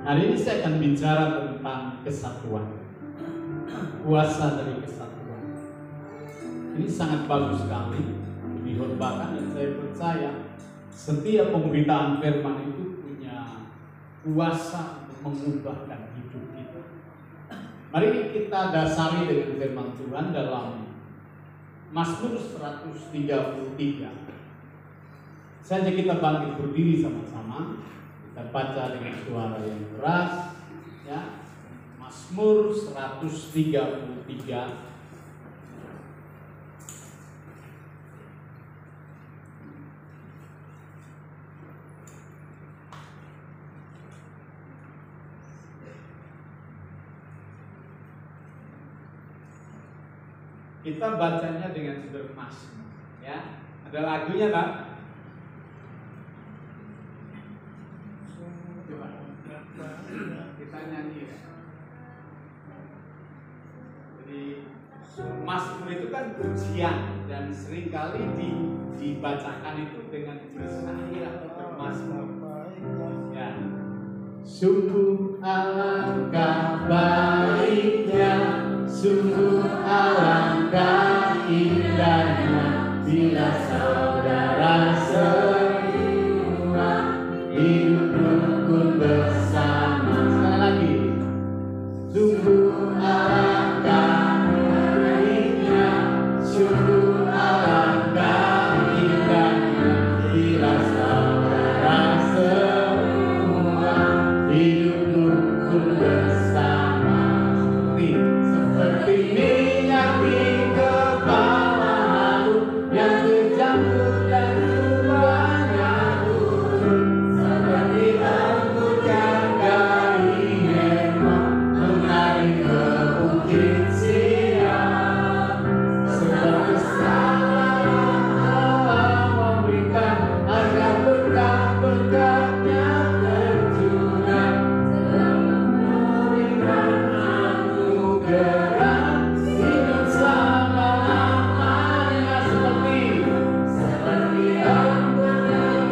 Hari ini saya akan bicara tentang kesatuan, kuasa dari kesatuan. Ini sangat bagus sekali, dihormatkan, dan saya percaya setiap pemberitaan firman itu punya kuasa untuk mengubahkan hidup kita. Mari kita dasari dengan firman Tuhan dalam Mazmur 133. Saja kita bangkit berdiri sama-sama. Kita baca dengan suara yang keras, ya. Mazmur 133. Kita bacanya dengan judul Mazmur, ya. Ada lagunya, Pak? Kita nyanyi, ya. Jadi Mazmur itu kan pujian dan seringkali dibacakan itu dengan bersyair atau bermazmur. Ya. Sungguh alangkah baiknya, sungguh alangkah indahnya bila saudara semua hidup rukun bersama. Sekali lagi, sungguh alangkah baiknya, sungguh alangkah indahnya bila saudara semua hidup rukun bersama. Seperti minyak di kepala harum yang tercampur dan jumlahnya turun, seperti embun yang dari Hermon menarik ke bukit Sion. Seperti salah Allah memberikan agar berkat-berkatnya tercurah, memberikan anugerah hidup selama-lamanya, seperti embun yang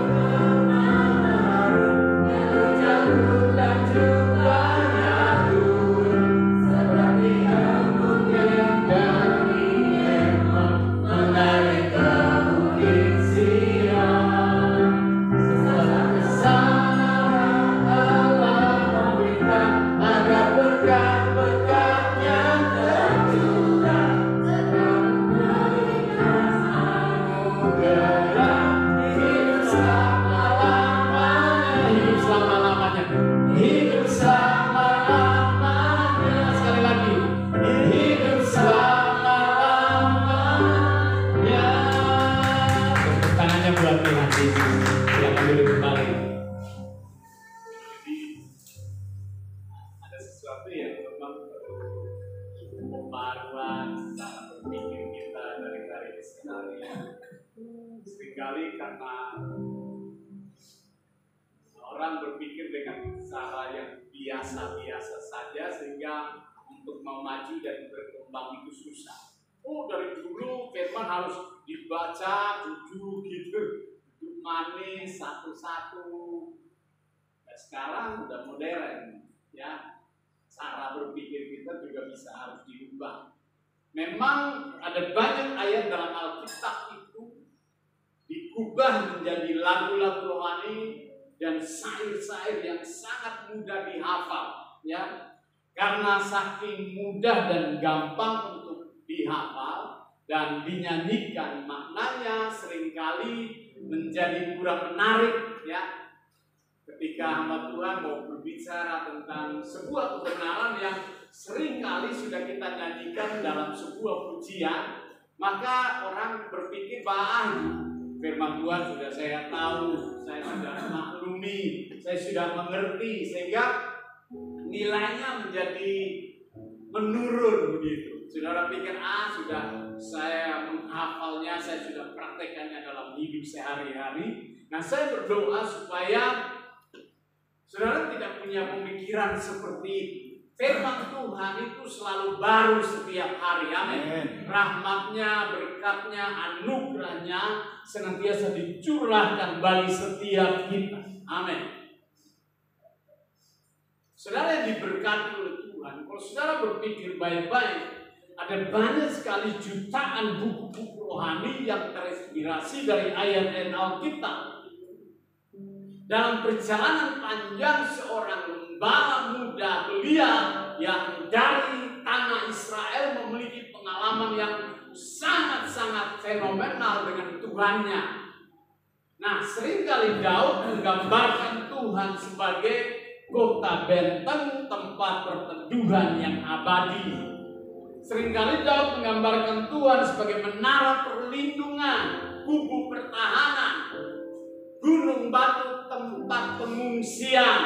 harum yang tercampur dan jumlahnya turun, seperti embun yang dari Hermon menarik ke bukit Sion. Sesaat kesana Allah memberikan agar berkat-berkatnya tercurah, memberikan anugerah hidup selama-lamanya, hidup selama-lamanya, hidup selama-lamanya. Sekali lagi, hidup selama-lamanya. Tepuk tangannya buat Tuhan Yesus yang duduk kembali. Jadi ada sesuatu yang memang perlu pembaruan cara berpikir kita dari hari ke hari. Seringkali karena orang berpikir dengan cara yang biasa-biasa saja, sehingga untuk mau maju dan berkembang itu susah. Oh, dari dulu firman harus dibaca duduk gitu, duduk manis satu-satu. Dan sekarang udah modern, ya. Cara berpikir kita juga bisa harus diubah. Memang ada banyak ayat dalam Alkitab itu diubah menjadi lagu-lagu rohani dan syair-syair yang sangat mudah dihafal, ya. Karena saking mudah dan gampang untuk dihafal dan dinyanyikan, maknanya seringkali menjadi kurang menarik, ya. Ketika hamba Tuhan mau berbicara tentang sebuah kebenaran yang seringkali sudah kita nyanyikan dalam sebuah pujian, maka orang berpikir bahwa firman Tuhan sudah saya tahu, saya sudah maklumi, saya sudah mengerti, sehingga nilainya menjadi menurun begitu. Saudara pikir, sudah saya menghafalnya, saya sudah praktekannya dalam hidup sehari-hari. Nah, saya berdoa supaya saudara tidak punya pemikiran seperti itu. Firman Tuhan itu selalu baru setiap hari. Amin. Rahmatnya, berkatnya, anugerahnya senantiasa dicurahkan bagi setiap kita. Amin. diberkati oleh Tuhan. Kalau saudara berpikir baik-baik, ada banyak sekali jutaan buku-buku rohani yang terinspirasi dari ayat-ayat Alkitab. Dalam perjalanan panjang seorang gembala muda belia yang dari tanah Israel memiliki pengalaman yang sangat-sangat fenomenal dengan Tuhannya. Nah, seringkali Daud menggambarkan Tuhan sebagai kota benteng, tempat perteduhan yang abadi. Seringkali Daud menggambarkan Tuhan sebagai menara perlindungan, kubu pertahanan, gunung batu, tempat pengungsian.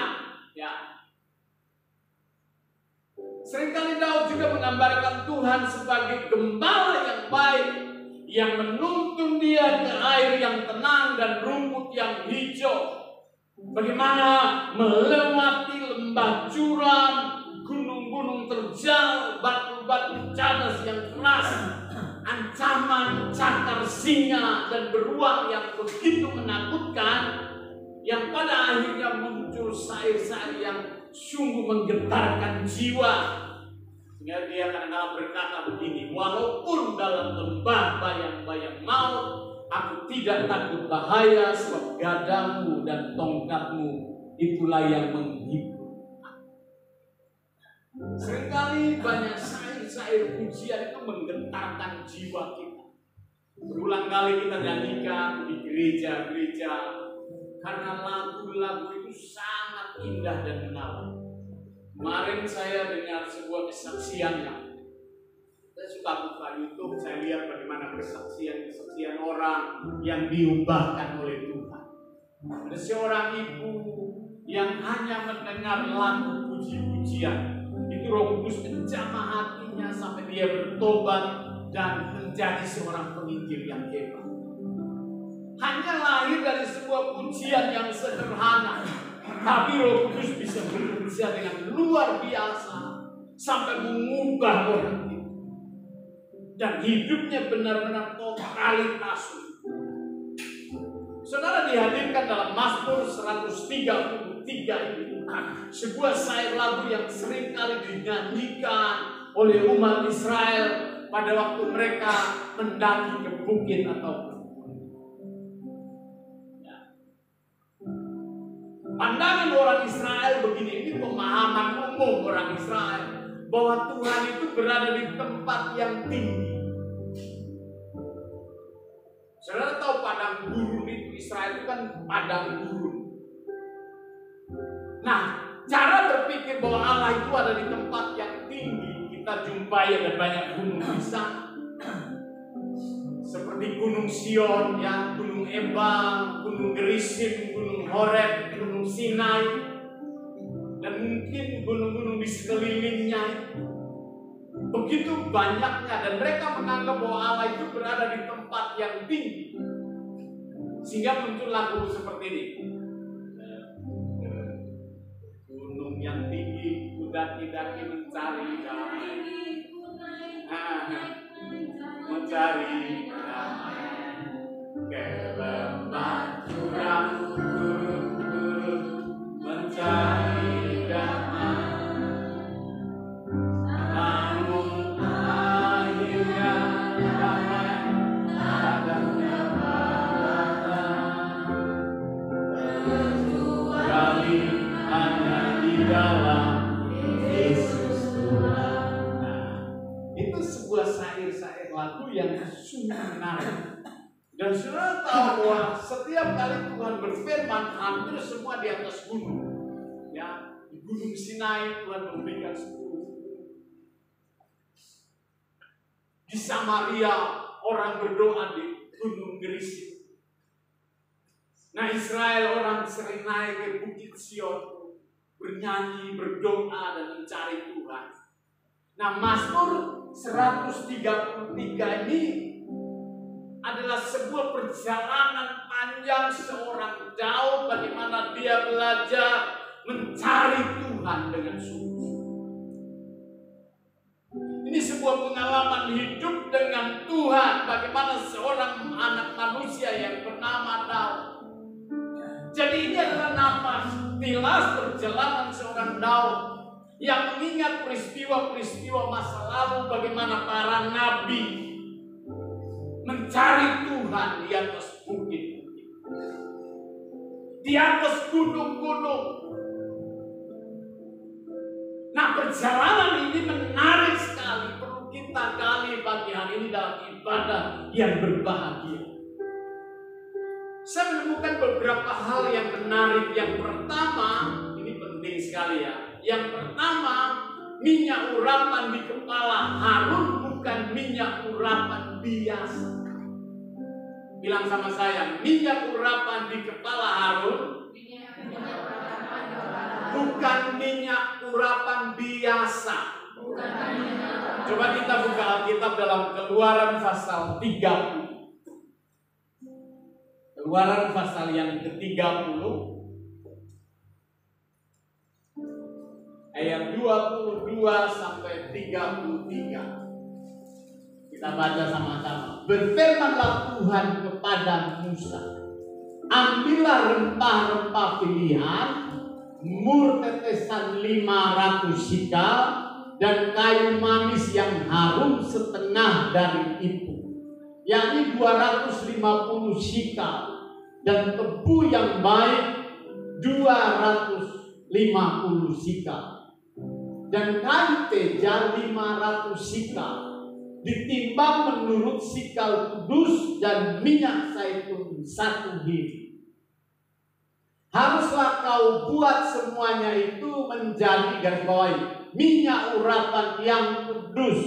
Ya. Seringkali Daud juga menggambarkan Tuhan sebagai gembala yang baik, yang menuntun dia ke air yang tenang dan rumput yang hijau. Bagaimana melewati lembah curam, gunung-gunung terjal, batu-batu cadas yang keras, ancaman cakar singa dan beruang yang begitu menakutkan, yang pada akhirnya muncul sair-sair yang sungguh menggetarkan jiwa. Sehingga dia kadang-kadang berkata begini, walaupun dalam lembah bayang-bayang maut, aku tidak takut bahaya, sebab gadamu dan tongkatmu itulah yang menghibur. Seringkali banyak sair-sair pujian itu menggetarkan jiwa kita. Berulang kali kita nyanyikan di gereja-gereja, karena lagu-lagu itu sangat indah dan menawan. Kemarin saya dengar sebuah kesaksiannya. Saya suka buka YouTube, saya lihat bagaimana kesaksian orang yang diubahkan oleh Tuhan. Ada seorang ibu yang hanya mendengar lagu puji-pujian, itu Roh Kudus menjamah hatinya sampai dia bertobat dan menjadi seorang penginjil yang hebat. Hanya lahir dari sebuah pujian yang sederhana, tapi Roh Kudus bisa bekerja dengan luar biasa sampai mengubah orang itu. Dan hidupnya benar-benar totalitas. Saudara, dihadirkan dalam Mazmur 133 ini sebuah sair lagu yang sering kali dinyanyikan oleh umat Israel pada waktu mereka mendaki ke bukit atau pandangan orang Israel begini, ini pemahaman umum orang Israel, bahwa Tuhan itu berada di tempat yang tinggi. Saudara tahu padang gurun itu, Israel itu kan padang gurun. Nah, cara berpikir bahwa Allah itu ada di tempat yang tinggi, kita jumpai ada banyak gunung di sana. Seperti Gunung Sion, ya, Gunung Ebal, Gunung Gerisim, Gunung Horeb, Gunung Sinai, dan mungkin gunung-gunung di sekelilingnya. Begitu banyaknya, dan mereka menganggap bahwa Allah itu berada di tempat yang tinggi. Sehingga muncul lagu seperti ini. Gunung yang tinggi, daki-daki mencari damai. Mencari damai. Ke lembah curam, turun mencari damai. Namun akhirnya damai adanya pada kecuali hanya di dalam Yesus Tuhan. Itu sebuah sair-sair lagu yang sungguh menarik. Dan saudara tahu bahwa setiap kali Tuhan berfirman, hampir semua di atas gunung. Ya, di Gunung Sinai Tuhan memberikan 10. Di Samaria orang berdoa di Gunung Gerisim. Nah, Israel orang sering naik ke Bukit Sion, bernyanyi, berdoa dan mencari Tuhan. Nah, Mazmur 133 ini adalah sebuah perjalanan panjang seorang Daud, bagaimana dia belajar mencari Tuhan dengan sungguh. Ini sebuah pengalaman hidup dengan Tuhan, bagaimana seorang anak manusia yang bernama Daud. Jadi ini adalah nafas tilas perjalanan seorang Daud yang mengingat peristiwa-peristiwa masa lalu, bagaimana para nabi mencari Tuhan di atas bukit-bukit, di atas gunung-gunung. Nah, perjalanan ini menarik sekali. Perlu kita gali pagi hari ini dalam ibadah yang berbahagia. Saya menemukan beberapa hal yang menarik. Yang pertama, ini penting sekali ya. Yang pertama, minyak urapan di kepala Harun bukan minyak urapan biasa. Bilang sama saya, minyak urapan di kepala Harun bukan minyak urapan biasa. Coba kita buka Alkitab dalam Keluaran pasal 30. Keluaran pasal yang ke-30 ayat 22 sampai 33. Kita baca sama-sama. Berfirmanlah Tuhan kepada Musa, ambillah rempah-rempah pilihan, mur tetesan 500 sikal, dan kayu manis yang harum setengah dari itu, yakni 250 sikal, dan tebu yang baik 250 sikal, dan kayu teja 500 sikal, ditimbang menurut sikal kudus, dan minyak zaitun 1 hin. Haruslah kau buat semuanya itu menjadi, garis bawahi, minyak urapan yang kudus,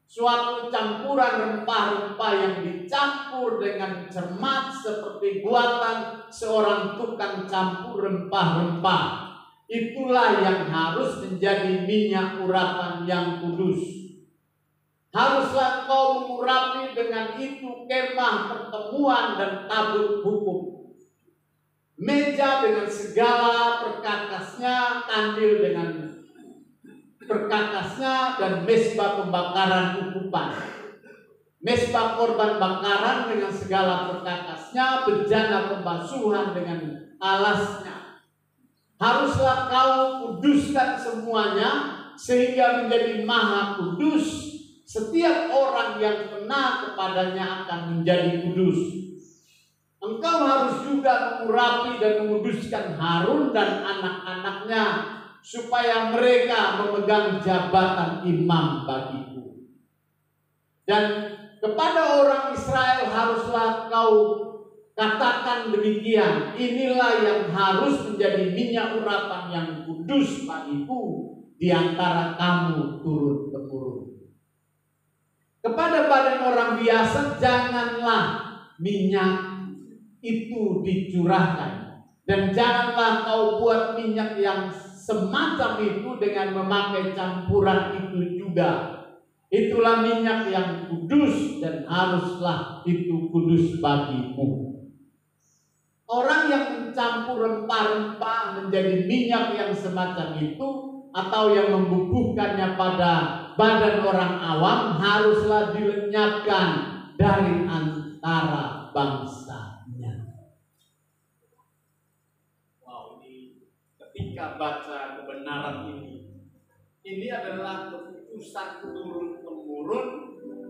suatu campuran rempah-rempah yang dicampur dengan cermat seperti buatan seorang tukang campur rempah-rempah. Itulah yang harus menjadi minyak urapan yang kudus. Haruslah kau mengurapi dengan itu kemah pertemuan dan tabut hukum, meja dengan segala perkakasnya, kandil dengan perkakasnya, dan mezbah pembakaran ukupan, mezbah korban bakaran dengan segala perkakasnya, bejana pembasuhan dengan alasnya. Haruslah kau kuduskan semuanya sehingga menjadi maha kudus. Setiap orang yang kena kepadanya akan menjadi kudus. Engkau harus juga mengurapi dan menguduskan Harun dan anak-anaknya, supaya mereka memegang jabatan imam bagiku. Dan kepada orang Israel haruslah kau katakan demikian, inilah yang harus menjadi minyak urapan yang kudus bagiku di antara kamu turun-temurun. Kepada badan orang biasa janganlah minyak itu dicurahkan, dan janganlah kau buat minyak yang semacam itu dengan memakai campuran itu juga. Itulah minyak yang kudus, dan haruslah itu kudus bagimu. Orang yang mencampur rempah-rempah menjadi minyak yang semacam itu, atau yang membubuhkannya pada badan orang awam, haruslah dilenyapkan dari antara bangsanya. Wow, ini ketika baca kebenaran ini adalah keputusan turun-temurun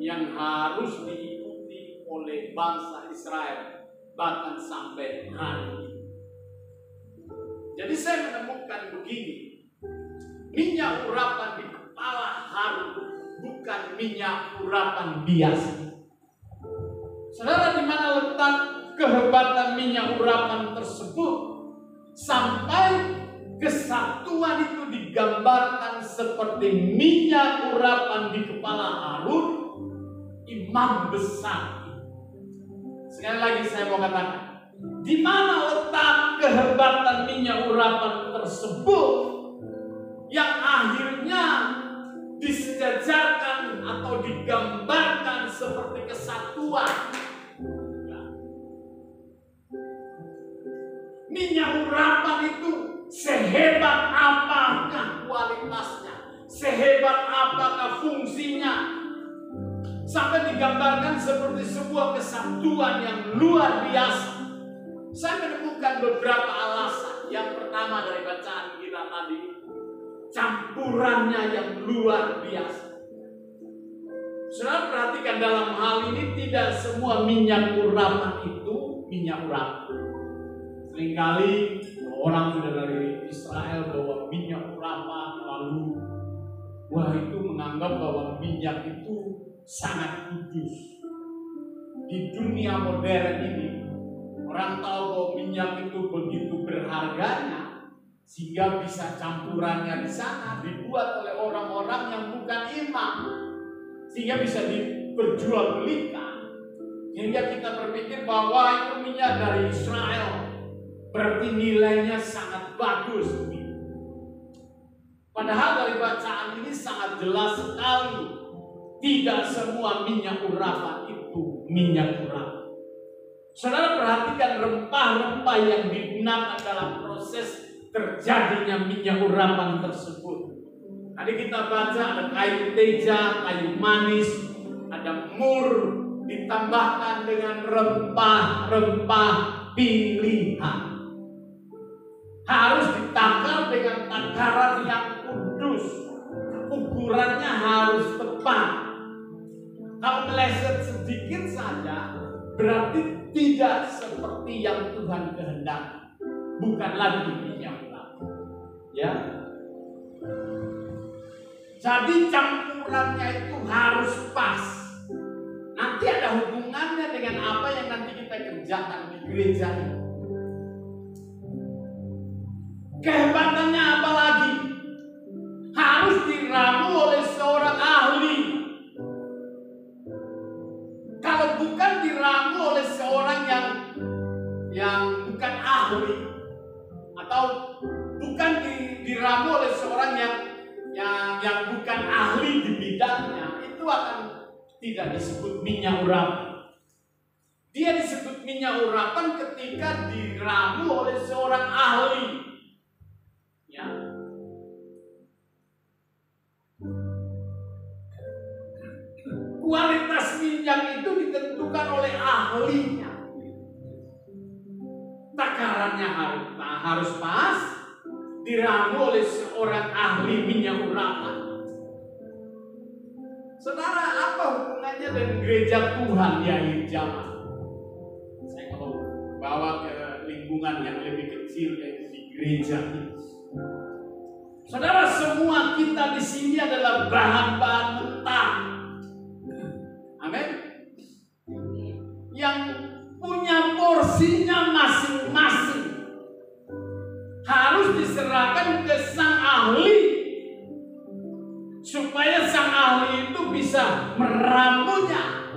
yang harus diikuti oleh bangsa Israel bahkan sampai hari ini. Jadi saya menemukan begini, minyak urapan di kepala Harun bukan minyak urapan biasa. Saudara, di mana letak kehebatan minyak urapan tersebut? Sampai kesatuan itu digambarkan seperti minyak urapan di kepala Harun, imam besar. Sekali lagi saya mau katakan, di mana letak kehebatan minyak urapan tersebut yang akhirnya disejajarkan atau digambarkan seperti kesatuan? Minyak urapan itu sehebat apakah kualitasnya, sehebat apakah fungsinya, sampai digambarkan seperti sebuah kesatuan yang luar biasa. Saya menemukan beberapa alasan. Yang pertama dari bacaan kita tadi, campurannya yang luar biasa. Saudara perhatikan, dalam hal ini tidak semua minyak urapan itu minyak urapan. Seringkali orang sudah dari Israel bawa minyak urapan, lalu itu menganggap bahwa minyak itu sangat kudus. Di dunia modern ini, orang tahu bahwa minyak itu begitu berharganya, sehingga bisa campurannya di sana dibuat oleh orang-orang yang bukan imam, sehingga bisa diperjualbelikan. Sehingga kita berpikir bahwa itu minyak dari Israel, berarti nilainya sangat bagus. Padahal dari bacaan ini sangat jelas sekali, tidak semua minyak urapan itu minyak urapan. Saudara perhatikan rempah-rempah yang digunakan dalam proses terjadinya minyak urapan tersebut. Tadi kita baca ada kayu teja, kayu manis, ada mur, ditambahkan dengan rempah-rempah pilihan. Harus ditakar dengan takaran yang kudus, ukurannya harus tepat. Kalau meleset sedikit saja, berarti tidak seperti yang Tuhan kehendaki. Bukan lagi minyak urapan. Ya. Jadi campurannya itu harus pas. Nanti ada hubungannya dengan apa yang nanti kita kerjakan di gereja ini. Kehebatannya apa lagi? Harus diramu oleh seorang ahli. Kalau bukan diramu oleh seorang yang bukan ahli, atau bukan diramu oleh seorang yang bukan ahli di bidangnya, itu akan tidak disebut minyak urapan. Dia disebut minyak urapan ketika diramu oleh seorang ahli. Ya. Kualitas minyak itu ditentukan oleh ahlinya. Takarannya harus pas, diramu oleh seorang ahli minyak urapan. Saudara, apa hubungannya dengan gereja Tuhan di akhir zaman? Saya mau bawa ke lingkungan yang lebih kecil, yaitu di gereja ini. Saudara, semua kita di sini adalah bahan-bahan mentah. Amin. Yang punya porsinya masing-masing harus diserahkan ke sang ahli, supaya sang ahli itu bisa meramunya,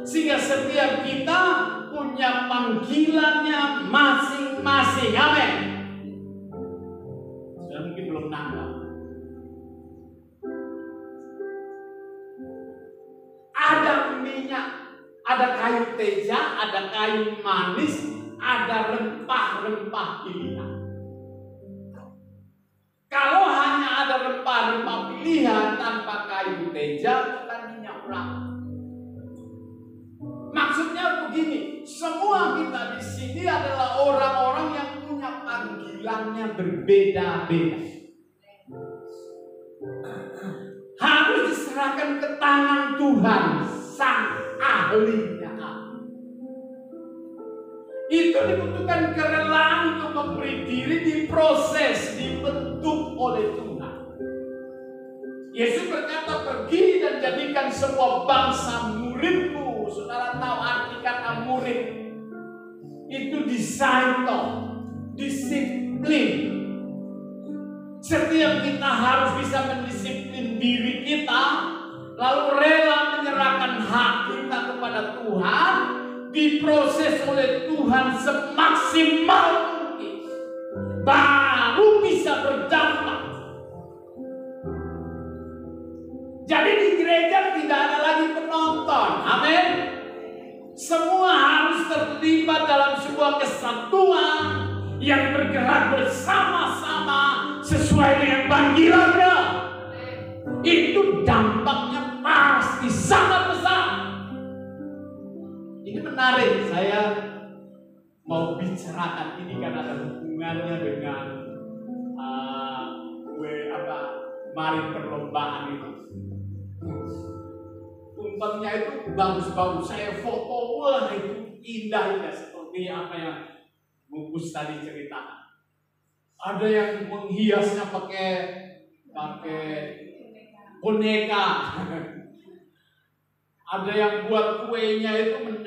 sehingga setiap kita punya panggilannya masing-masing. Amin. Sudah mungkin belum nangkap. Ada minyak, ada kayu teja, ada kayu manis, ada rempah-rempah pilihan. Kalau hanya ada rempah-rempah pilihan tanpa kayu teja, bukan minyak urapan. Maksudnya begini, semua kita di sini adalah orang-orang yang punya panggilannya berbeda-beda. Harus diserahkan ke tangan Tuhan, sang ahlinya. Itu dibutuhkan kerelaan untuk memberi diri diproses, dibentuk oleh Tuhan. Yesus berkata, pergi dan jadikan semua bangsa muridku. Saudara tahu arti kata murid? Itu disciple, disiplin. Setiap kita harus bisa mendisiplin diri kita, lalu rela menyerahkan hak kita kepada Tuhan, diproses oleh Tuhan semaksimal mungkin, baru bisa berdampak. Jadi di gereja tidak ada lagi penonton. Amin. Semua harus terlibat dalam sebuah kesatuan yang bergerak bersama-sama sesuai dengan panggilannya. Itu dampaknya pasti sangat besar. Ini menarik, saya mau bicarakan ini karena ada hubungannya dengan kemarin perlombaan itu. Tumpengnya itu bagus-bagus, saya foto, wah itu indah seperti apa yang Bungkus tadi ceritakan. Ada yang menghiasnya pakai boneka. Ada yang buat kuenya itu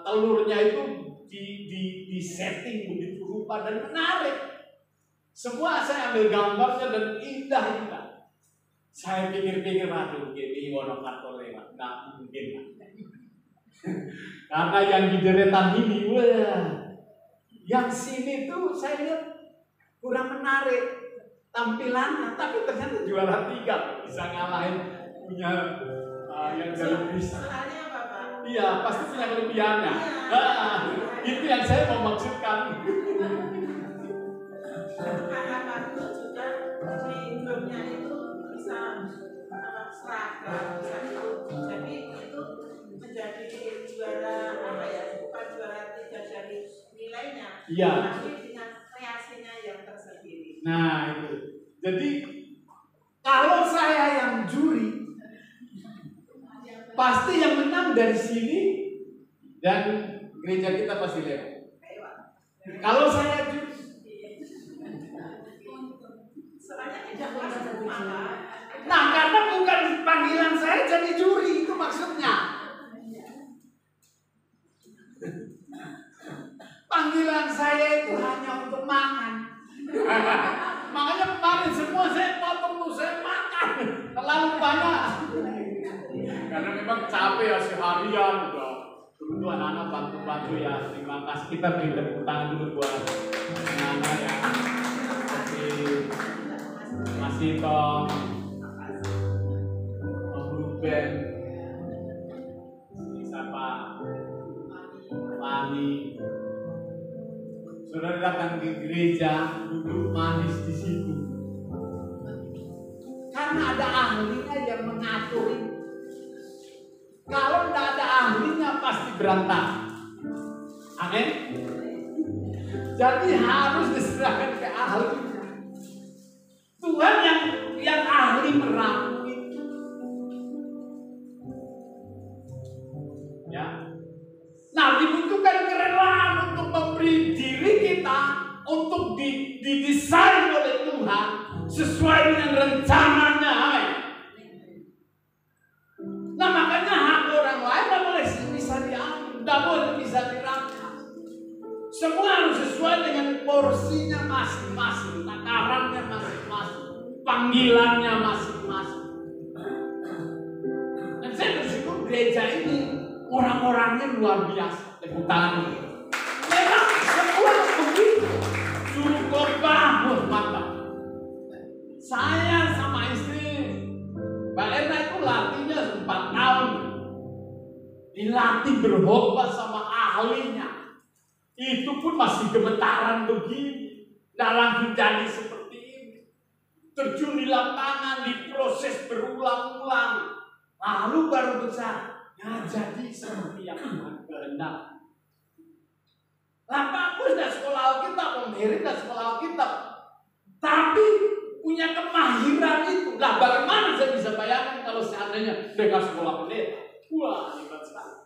telurnya itu di setting begitu rupa dan menarik. Semua saya ambil gambarnya dan indah. Saya pikir-pikir, aduh gini Wonokarto lewat, nggak mungkin. Karena yang di deretan ini, wah, yang sini tuh saya lihat kurang menarik tampilannya, tapi ternyata juara 3 bisa ngalahin punya yang lebih. Soalnya apa, Pak? Iya, pasti punya kelebihannya. Itu yang saya mau maksudkan. Karena itu juga filmnya itu bisa seragam, bisa itu. Jadi itu menjadi juara bukan juara 3 dari nilainya, iya, tapi dengan kreasinya yang tersendiri. Nah itu. Jadi kalau saya yang juri, pasti yang menang dari sini dan gereja kita pasti lewat. Kalau saya juri, nah karena bukan panggilan saya jadi juri, itu maksudnya. Panggilan saya itu hanya untuk makan. Makanya kemarin semua saya potong, saya makan terlalu banyak. Karena memang capek ya seharian udah. Dulu anak-anak bantu-bantu ya. Terima kasih, kita beri tepuk tangan dulu buat anak-anak ya. Seperti Mas Itong, Om Ruben, siapa, Fani. Saudara datang ke gereja, duduk manis di situ. Karena ada ahlinya yang mengatur. Kalau tidak ada ahlinya pasti berantakan. Amin. Jadi harus diserahkan ke ahli. Tuhan yang ahli meramu itu. Ya. Nah, dibutuhkan kerelaan untuk memberi diri kita untuk didesain oleh Tuhan sesuai dengan rencananya. Nah, makanya hak orang lain tidak boleh bisa diambil, tidak boleh bisa dirampas. Semua harus sesuai dengan porsinya masing-masing, takarannya masing-masing, panggilannya masing-masing. Dan saya bersyukur gereja ini orang-orangnya luar biasa. Tepuk tangan. Memang semua begitu. Suruh khotbah, mantap. Saya sama istri Mbak Erna itu latihnya 4 tahun. Dilatih berkhotbah sama ahlinya. Itu pun masih gemetaran begini. Tidak langsung jadi seperti ini. Terjun di lapangan, diproses berulang-ulang. Lalu baru bisa. Nah, jadi seperti yang Tuhan kehendaki. Lah bagus dah sekolah Alkitab, Om Heri dah sekolah Alkitab. Tapi punya kemahiran itu. Lah bagaimana saya bisa bayangkan kalau seandainya mereka sekolah pendeta? Wah, hebat sekali.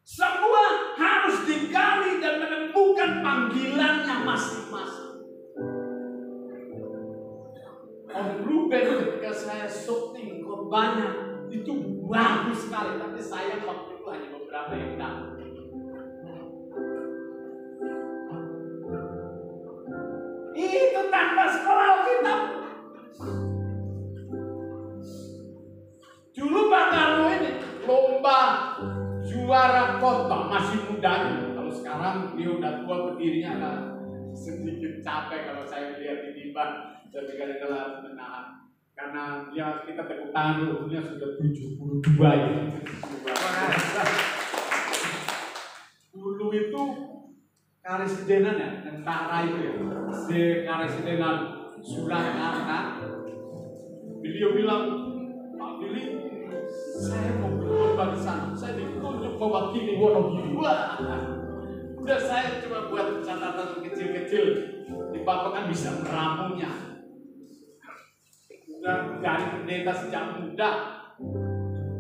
Semua harus digali dan menemukan panggilannya masing-masing. Om Ruben ketika saya syuting khotbahnya itu bagus sekali, tapi saya waktu itu hanya beberapa yang datang. Itu tanpa sekolah Alkitab. Dulu Pak Karno ini lomba juara khotbah masih muda. Kalau sekarang dia udah tua, berdirinya agak sedikit capek kalau saya melihat di depan. Tapi kadang-kadang harus menahan. Karena dia kita tepuk tangan dulu, umurnya sudah 72 ya. Dulu itu Karesidenan ya, tentara itu ya. Karesidenan Surakarta. Beliau bilang, Pak Billy, saya mau berkhotbah di sana. Saya ditunjuk mewakili Wonogiri. Wah, Udah saya coba buat catatan kecil-kecil. Di Bapak kan bisa meramunya. Udah dari pendeta sejak muda.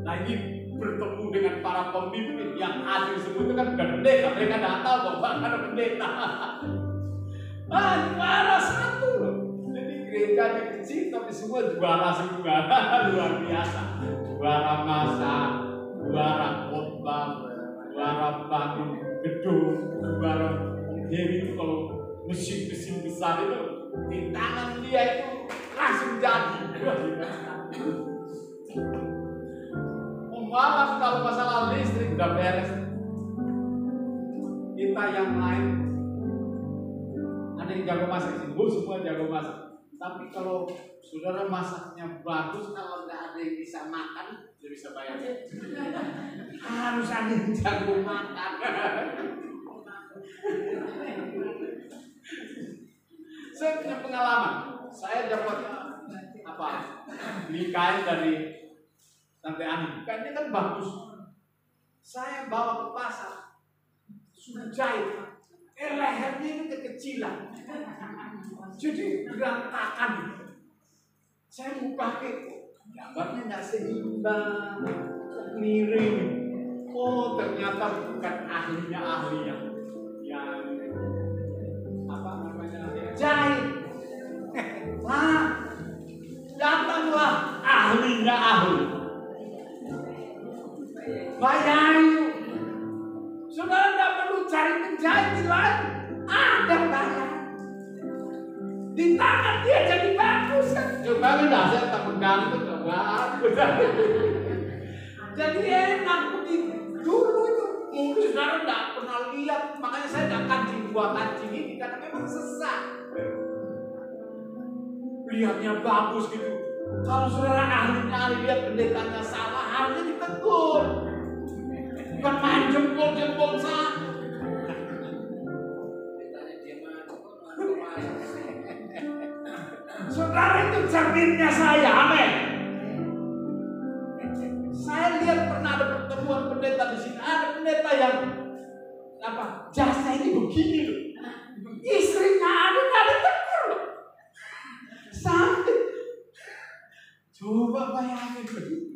Nah ini bertemu dengan para pemimpin yang hadir semua itu kan bukan pendeta. Mereka tidak tahu bahwa ada pendeta. Juara satu loh. Jadi gerejanya kecil tapi semua juara semua. Luar biasa. Juara masak, juara khotbah, juara bangun gedung, juara menghiri itu kalau mesin-mesin besar itu di tangan dia itu langsung jadi. Maaf kalau masalah listrik udah beres. Kita yang lain ada yang jago masak sih, semua jago masak. Tapi kalau saudara masaknya bagus, kalau nggak ada yang bisa makan, dia bisa bayar. Harus ada yang jago makan. Saya punya pengalaman. Saya dapat nikahin dari Tante Ani. Kainnya kan bagus. Saya bawa ke pasar, sudah jahit. Lehernya ini kekecilan. Jadi berantakan. Saya mau pakai, gambarnya nggak seimbang, miring. Oh ternyata bukan ahlinya ahli yang jahit. Datanglah ahlinya ahli. Bayangin, saudara tidak perlu cari penjahit lain, ada bayar. Di tangan dia jadi bagus kan? Coba tidak saya tak pegang itu bagus. Jadi enak begitu. Dulu itu mungkin saudara tidak pernah lihat, makanya saya tidak kancing buat kancing ini karena memang sesak. Lihatnya bagus gitu. Kalau saudara ahli lihat pendetanya salah, harusnya ditegur. Bukan main jempol sana. Saudara itu cerminnya saya, amin. Saya lihat pernah ada pertemuan pendeta di sini. Ada pendeta yang jasa ini begini loh. Istrinya ada tegur loh. Sampai coba bayangin begitu.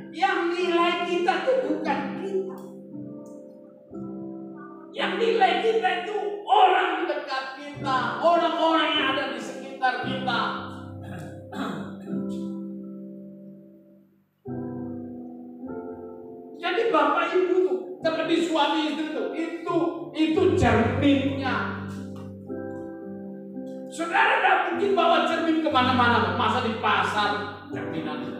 Yang nilai kita itu bukan kita. Yang nilai kita itu orang dekat kita, orang-orang yang ada di sekitar kita. Jadi bapak ibu tuh, terlebih suami istri itu cerminnya. Saudara tidak mungkin bawa cermin kemana-mana, masa di pasar cerminan.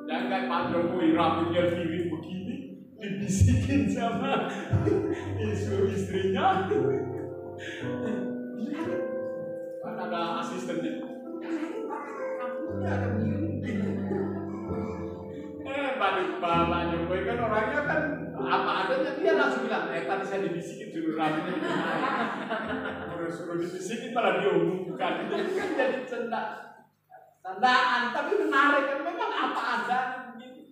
Dan kayak Pak Jokowi rambutnya kirim begini, dibisikin sama istrinya. Kan ada asistennya. Rambutnya ada begini. Pak Jokowi kan orangnya kan apa adanya, dia langsung bilang, tadi saya dibisikin suruh rambutnya begini. Suruh dibisikin malah diumumkan. Jadi candaan, tapi menarik kan, memang apa adanya begitu.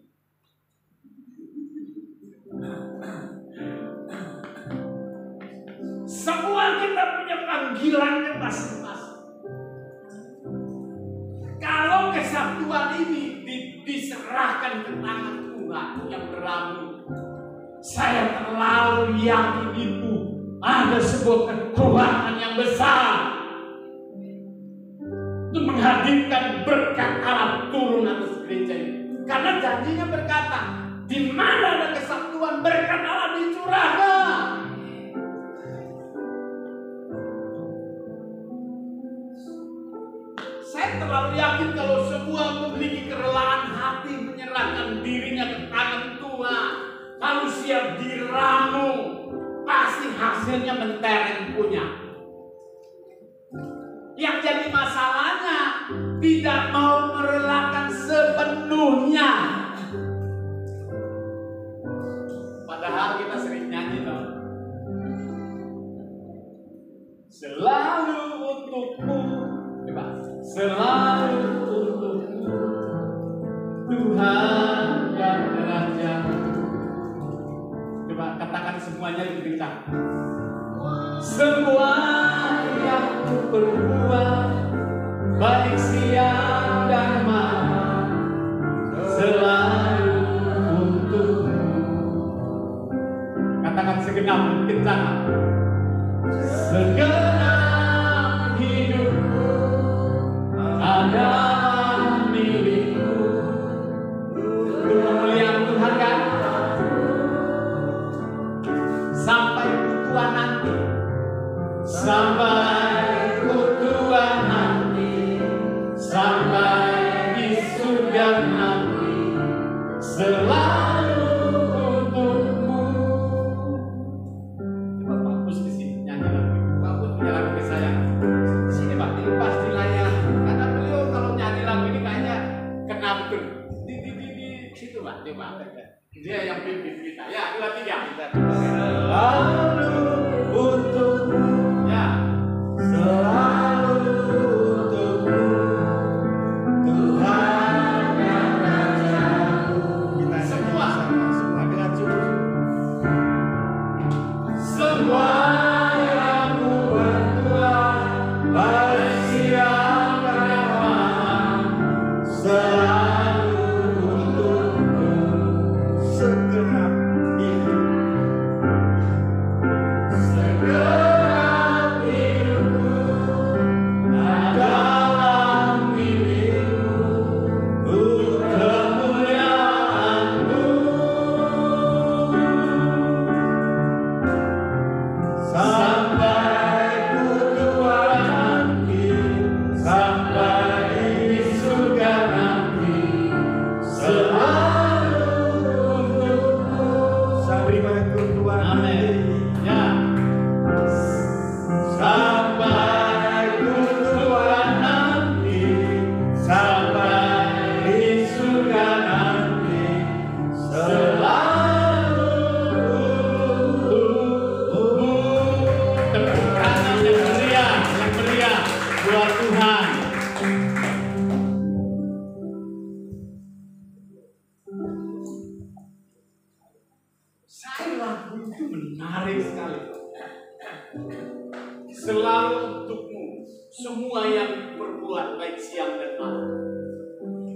Semua kita punya panggilannya masing-masing. Kalau kesatuan ini diserahkan ke tangan Tuhan yang beramu, saya terlalu yakin itu ada sebuah kekuatan yang besar untuk menghadirkan berkat Allah turun atas gereja ini. Karena janjinya berkata, di mana ada kesatuan berkat Allah dicurahkan. Saya terlalu yakin kalau semua memiliki kerelaan hati menyerahkan dirinya ke tangan Tuhan, lalu siap diramu, pasti hasilnya mentereng punya. Yang jadi masalahnya tidak mau merelakan sepenuhnya. Padahal kita sering nyanyi loh. Selalu untukmu, coba. Selalu untukmu Tuhan yang semuanya lebih kencang. Semua yang ku perbuat, baik siang dan malam, selalu untukmu. Katakan segenap kencang. Segenap hidupku adalah milikmu. Untuk kemuliaan Tuhan kan? Sampai ku tua nanti, sampai ku tua nanti, sampai di surga nanti, selalu untukmu. Coba Pak Pus di sini nyanyi lagu. Pak Pus punya lagu kesayangan. Sini Pak, ini pasti layak. Karena beliau kalau nyanyi lagu ini kayaknya kena betul. Di situ Pak, coba. Dia yang pimpin kita. Ya, 2, 3. Selalu untukmu. Ya. Selalu untukmu. Tuhan yang Rajaku. Kita semua dengan cukup. Semua yang ku berbuat, baik siang dan malam, selalu untukmu. Segenap hidup, segenap hidupku adalah milikmu, untuk kemuliaan-Mu. Sampai ku tua nanti, sampai di surga nanti, selalu untukmu. Sampai ku tua nanti. Ya. Sampai ku tua nanti, sampai di surga nanti, selalu untukmu. Tepuk tangan yang meriah buat Tuhan. Saya lagu itu menarik sekali. Selalu untukmu, semua yang berbuat baik siang dan malam.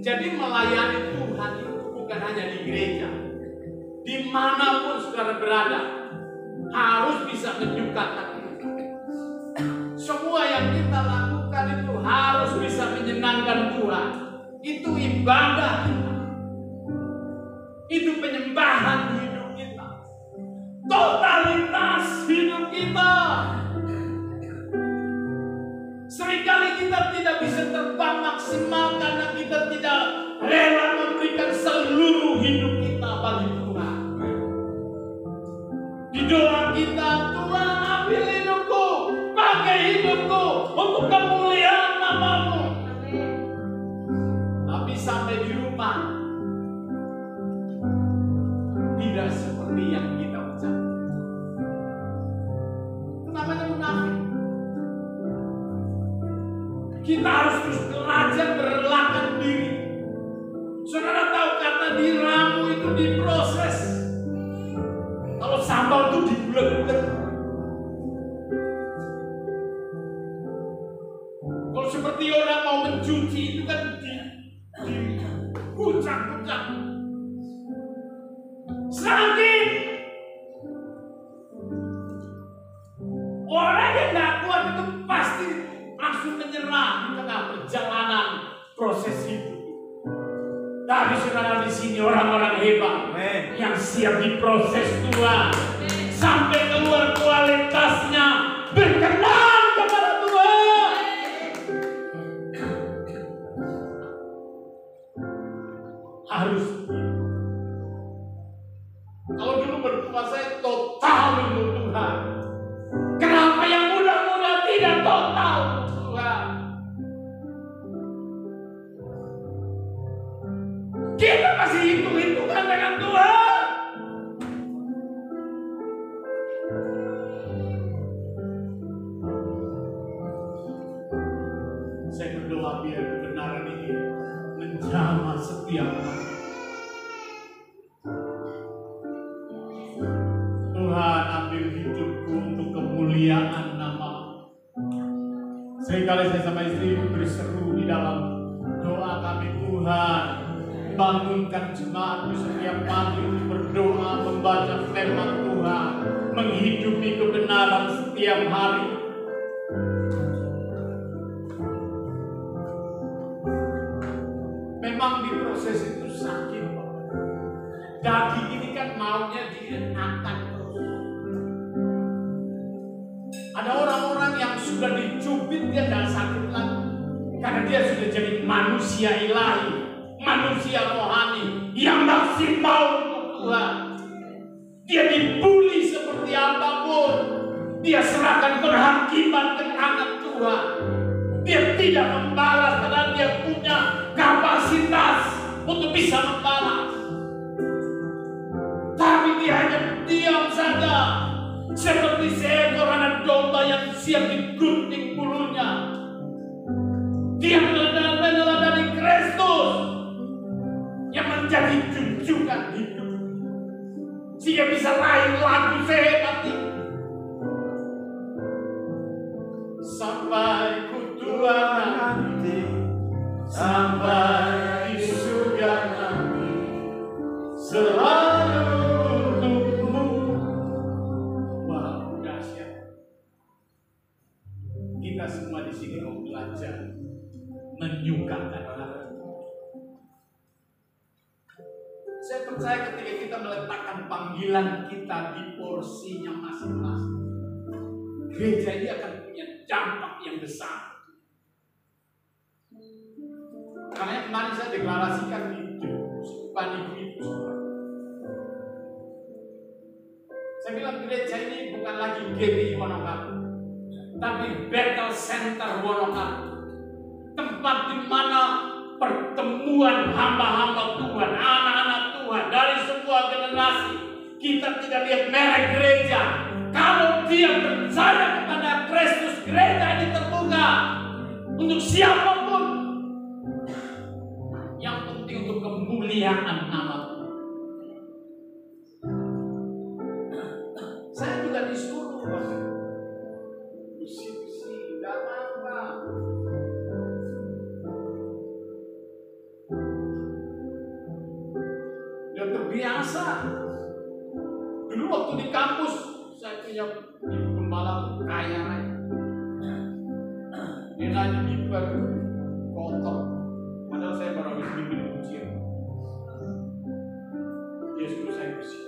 Jadi melayani Tuhan itu bukan hanya di gereja. Dimanapun saudara berada, harus bisa menyukakan. Semua yang kita lakukan itu harus bisa menyenangkan Tuhan. Itu ibadah kita. Itu penyembahan hidup kita. Totalitas hidup kita. Seringkali kita tidak bisa terbang maksimal karena kita tidak rela memberikan seluruh hidup kita bagi Tuhan. Di doa kita, Tuhan ambil hidupku, pakai hidupku untuk kemuliaan nama-Mu. Tapi sampai di rumah tidak seperti yang kita ucapkan. Itu namanya munafik. Kita harus terus belajar merelakan diri. Saudara tahu kata diramu itu diproses. Kalau sambal itu dibulet-bulet. Kalau seperti orang mau mencuci itu kan dikucak-kucak. Sakit. Orang yang tidak kuat itu pasti langsung menyerah di tengah perjalanan proses hidup. Tapi saudara di sini orang-orang hebat yang siap diproses Tuhan sampai keluar kualitasnya, berkenan kepada Tuhan. Harus. Kalau dulu berdoa saya total untuk Tuhan. Kenapa yang muda-muda tidak total untuk Tuhan? Kita masih hitung-hitungan dengan Tuhan. ambil hidupku untuk kemuliaan nama. Seringkali saya sama istri berseru di dalam doa kami, Tuhan, bangunkan jemaatmu setiap pagi untuk berdoa, membaca firman Tuhan, menghidupi kebenaran setiap hari. Memang di proses itu sakit, daging ini kan maunya dienakkan terus. Ada orang-orang yang sudah dicubit dia tidak sakit lagi, karena dia sudah jadi manusia ilahi, manusia rohani yang maksimal untuk Tuhan. Dia dibully seperti apapun, dia serahkan penghakiman ke tangan Tuhan. Dia tidak membalas karena dia punya kapasitas untuk bisa membalas. Tapi dia hanya diam saja, seperti seekor anak domba yang siap digunting bulunya. Dia meneladani Kristus yang menjadi junjungan hidup, sehingga bisa raih lagu sehebat ini. Sampai ku tua nanti, sampai di surga nanti, selalu untukmu. Wah, dahsyat. Kita semua di sini mau belajar menyukakan Allah. Saya percaya ketika kita meletakkan panggilan kita di porsinya masing-masing, gereja ini akan punya dampak yang besar. Karena kemarin saya deklarasikan itu, supaya itu. Saya bilang gereja ini bukan lagi GBI Wonokalu, tapi Battle Center Wonokalu, tempat di mana pertemuan hamba-hamba Tuhan, anak-anak Tuhan dari semua generasi. Kita tidak lihat merek gereja. Kalau dia percaya kepada Kristus, gereja ini terbuka untuk siapapun. Yang penting untuk kemuliaan nama Tuhan. Saya juga disuruh, bisi-bisi, tidak apa-apa. Dia terbiasa. Dulu waktu di kampus, saya punya ibu gembala kaya raya. Dia nanya mimbar kotor, padahal saya baru habis bimbing ujian. Dia suruh saya bersih.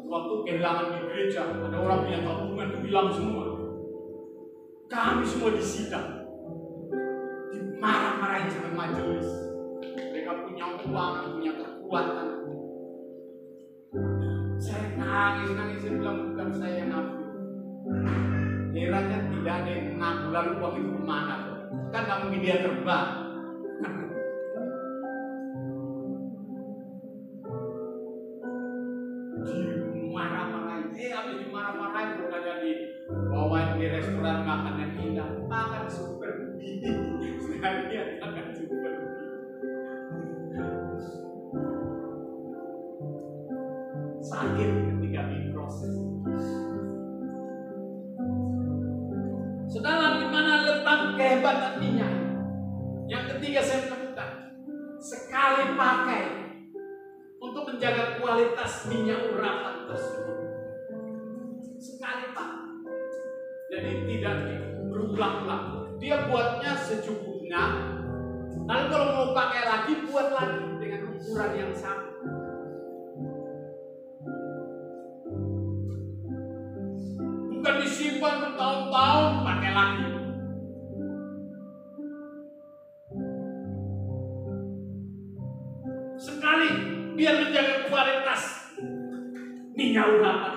Waktu kehilangan di gereja, ada orang punya tabungan itu hilang semua. Kami semua disidang, dimarah-marahin sampai majelis. Mereka punya uang, punya kekuatan. Saya nangis, saya bilang bukan saya yang ngambil. Herannya tidak ada yang mengaku, lalu uang itu kemana? Kan nggak mungkin dia terbang. Dimarah-marahin, habis dimarah-marahin bukannya dibawain di restoran makan yang indah, makan super mie. Sekalian makan super mie. Sakit ketika diproses. Saudara, di mana letak kehebatan minyak? Yang ketiga saya menemukan, sekali pakai untuk menjaga kualitas minyak urapan tersebut. Sekali pakai, jadi tidak berulang-ulang. Dia buatnya secukupnya, lalu kalau mau pakai lagi, buat lagi dengan ukuran yang sama. Bukan disimpan bertahun-tahun, pakai lagi. Sekali biar menjaga kualitas minyak urapan.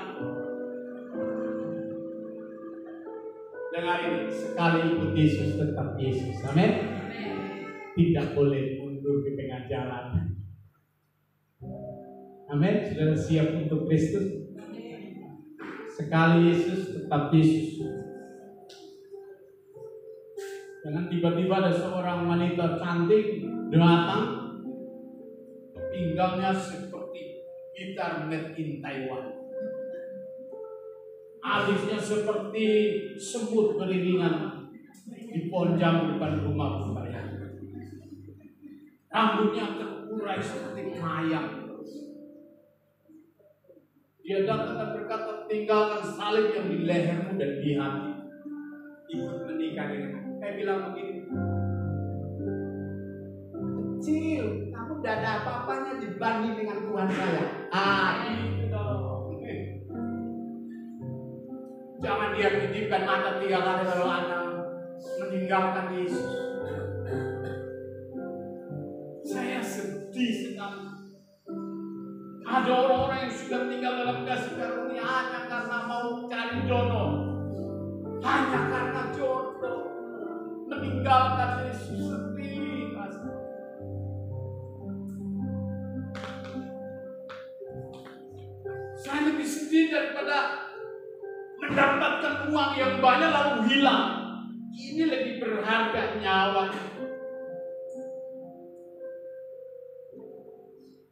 Dengar ini, sekali ikut Yesus tetap Yesus. Amin. Tidak boleh mundur di tengah jalan. Amin. Saudara siap untuk Kristus? Sekali Yesus tetap Yesus. Jangan tiba-tiba ada seorang wanita cantik datang, pinggangnya seperti gitar made in Taiwan, alisnya seperti semut beriringan di ponjang depan rumah pembayaran, rambutnya terurai seperti mayang. Dia datang dan berkata, tinggalkan salib yang di lehermu dan di hati, ikut menikah dengan aku. Saya bilang begini, kecil, kamu tidak ada apa-apanya dibanding dengan Tuhan saya. Gitu dong. Jangan dia titipkan mata 3 kali kalau Anda meninggalkan Yesus. Saya sedih sekali. Ada orang-orang yang sudah tinggal dalam kasih karunia hanya karena mau cari jodoh, hanya karena jodoh, meninggalkan Yesus. Sedih, Pastor. Saya lebih sedih daripada mendapatkan uang yang banyak lalu hilang. Ini lebih berharga nyawa.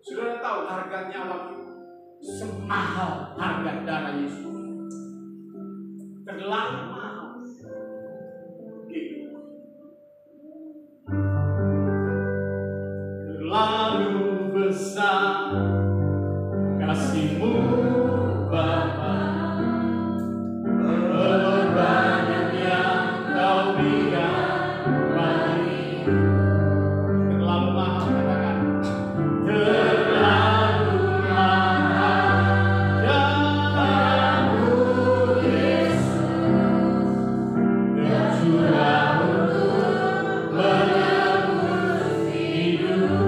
Saudara tahu harga nyawa kita semahal harga darah Yesus. Terlalu mahal. Gitu. Terlalu besar kasih-Mu Bapa, pengorbanan yang Kau berikan bagi. Terlalu mahal, katakan. Terlalu mahal darah-Mu Yesus, tercurah untuk menebus hidup.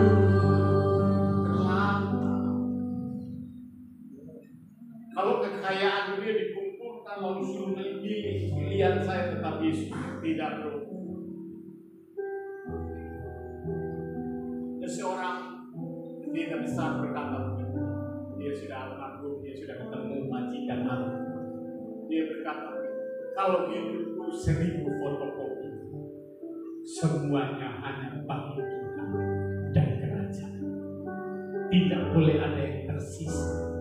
Kalau kekayaan dunia dikumpulkan lalu suruh memilih, pilihan saya tetap Yesus, tidak perlu. Seorang pendeta besar berkata, dia sudah almarhum, dia sudah ketemu majikan aku. Dia berkata, kalau hidupku 1000 fotokopi, semuanya hanya bagi Tuhan dan kerajaan. Tidak boleh ada yang tersisa.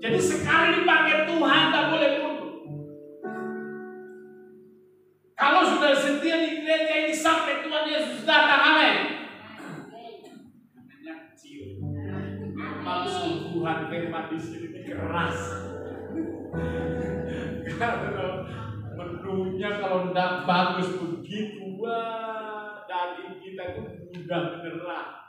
Jadi sekali dipakai Tuhan tak boleh mundur. Kalau sudah setia di gereja ini sampai Tuhan Yesus datang, amin. Namanya kecil. Maksud Tuhan firman di sini keras. Kalau menunya kalau tidak bagus begitu, wah, daging kita itu mudah menyerah.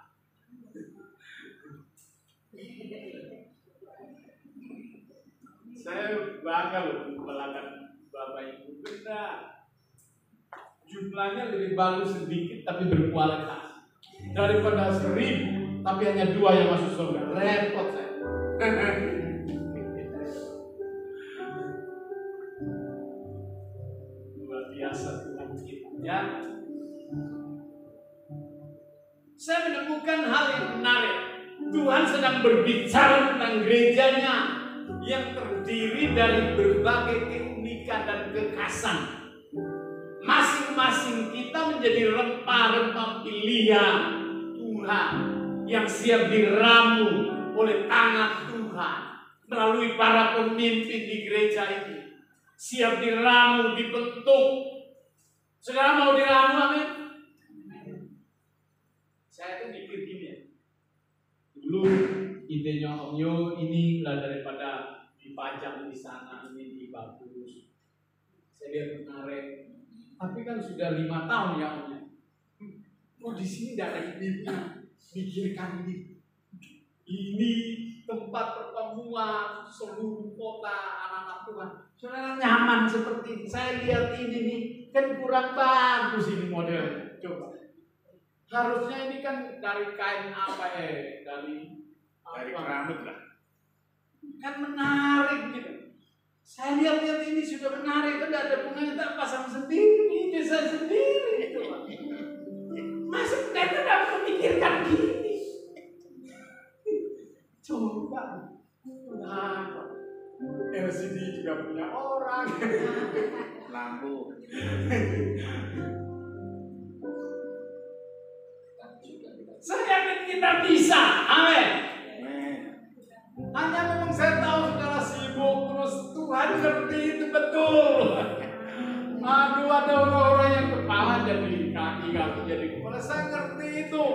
Saya bangga loh melakukan Bapak Ibu. Benar. Jumlahnya lebih bagus sedikit tapi berkualitas. Daripada 1000 tapi hanya 2 yang masuk surga. Repot saya. Luar biasa Tuhan kita, ya. Saya menemukan hal yang menarik. Tuhan sedang berbicara tentang gerejanya yang terdiri dari berbagai keunikan dan kekhasan. Masing-masing kita menjadi rempah-rempah pilihan Tuhan yang siap diramu oleh tangan Tuhan melalui para pemimpin di gereja ini. Siap diramu, dibentuk. Saudara mau diramu, amin? Saya tuh mikir gini ya. Dulu idenya Om Yo ini lah daripada dipajang di sana, ini di bagus. Saya lihat menarik. Tapi kan sudah 5 tahun ya Om Yo. Oh di sini tidak ada ide-nya. Pikirkan ini. Ini tempat pertemuan seluruh kota anak-anak Tuhan. Saudara nyaman seperti ini. Saya lihat ini nih, kan kurang bagus ini modelnya. Coba. Harusnya ini kan dari kain apa dari keramik lah. Kan menarik gitu. Saya lihat ini sudah menarik, kan ada bunganya tak pasang sendiri, desa sendiri itu. Masa mereka tidak memikirkan gini? Coba. Nah, LCD juga punya orang. Lampu. Saya yakin kita bisa. Amin. Amin. Hanya memang saya tahu saudara sibuk, terus Tuhan ngerti itu betul. Aduh, ada orang-orang yang kepala jadi kaki jadi kepala. Saya ngerti itu.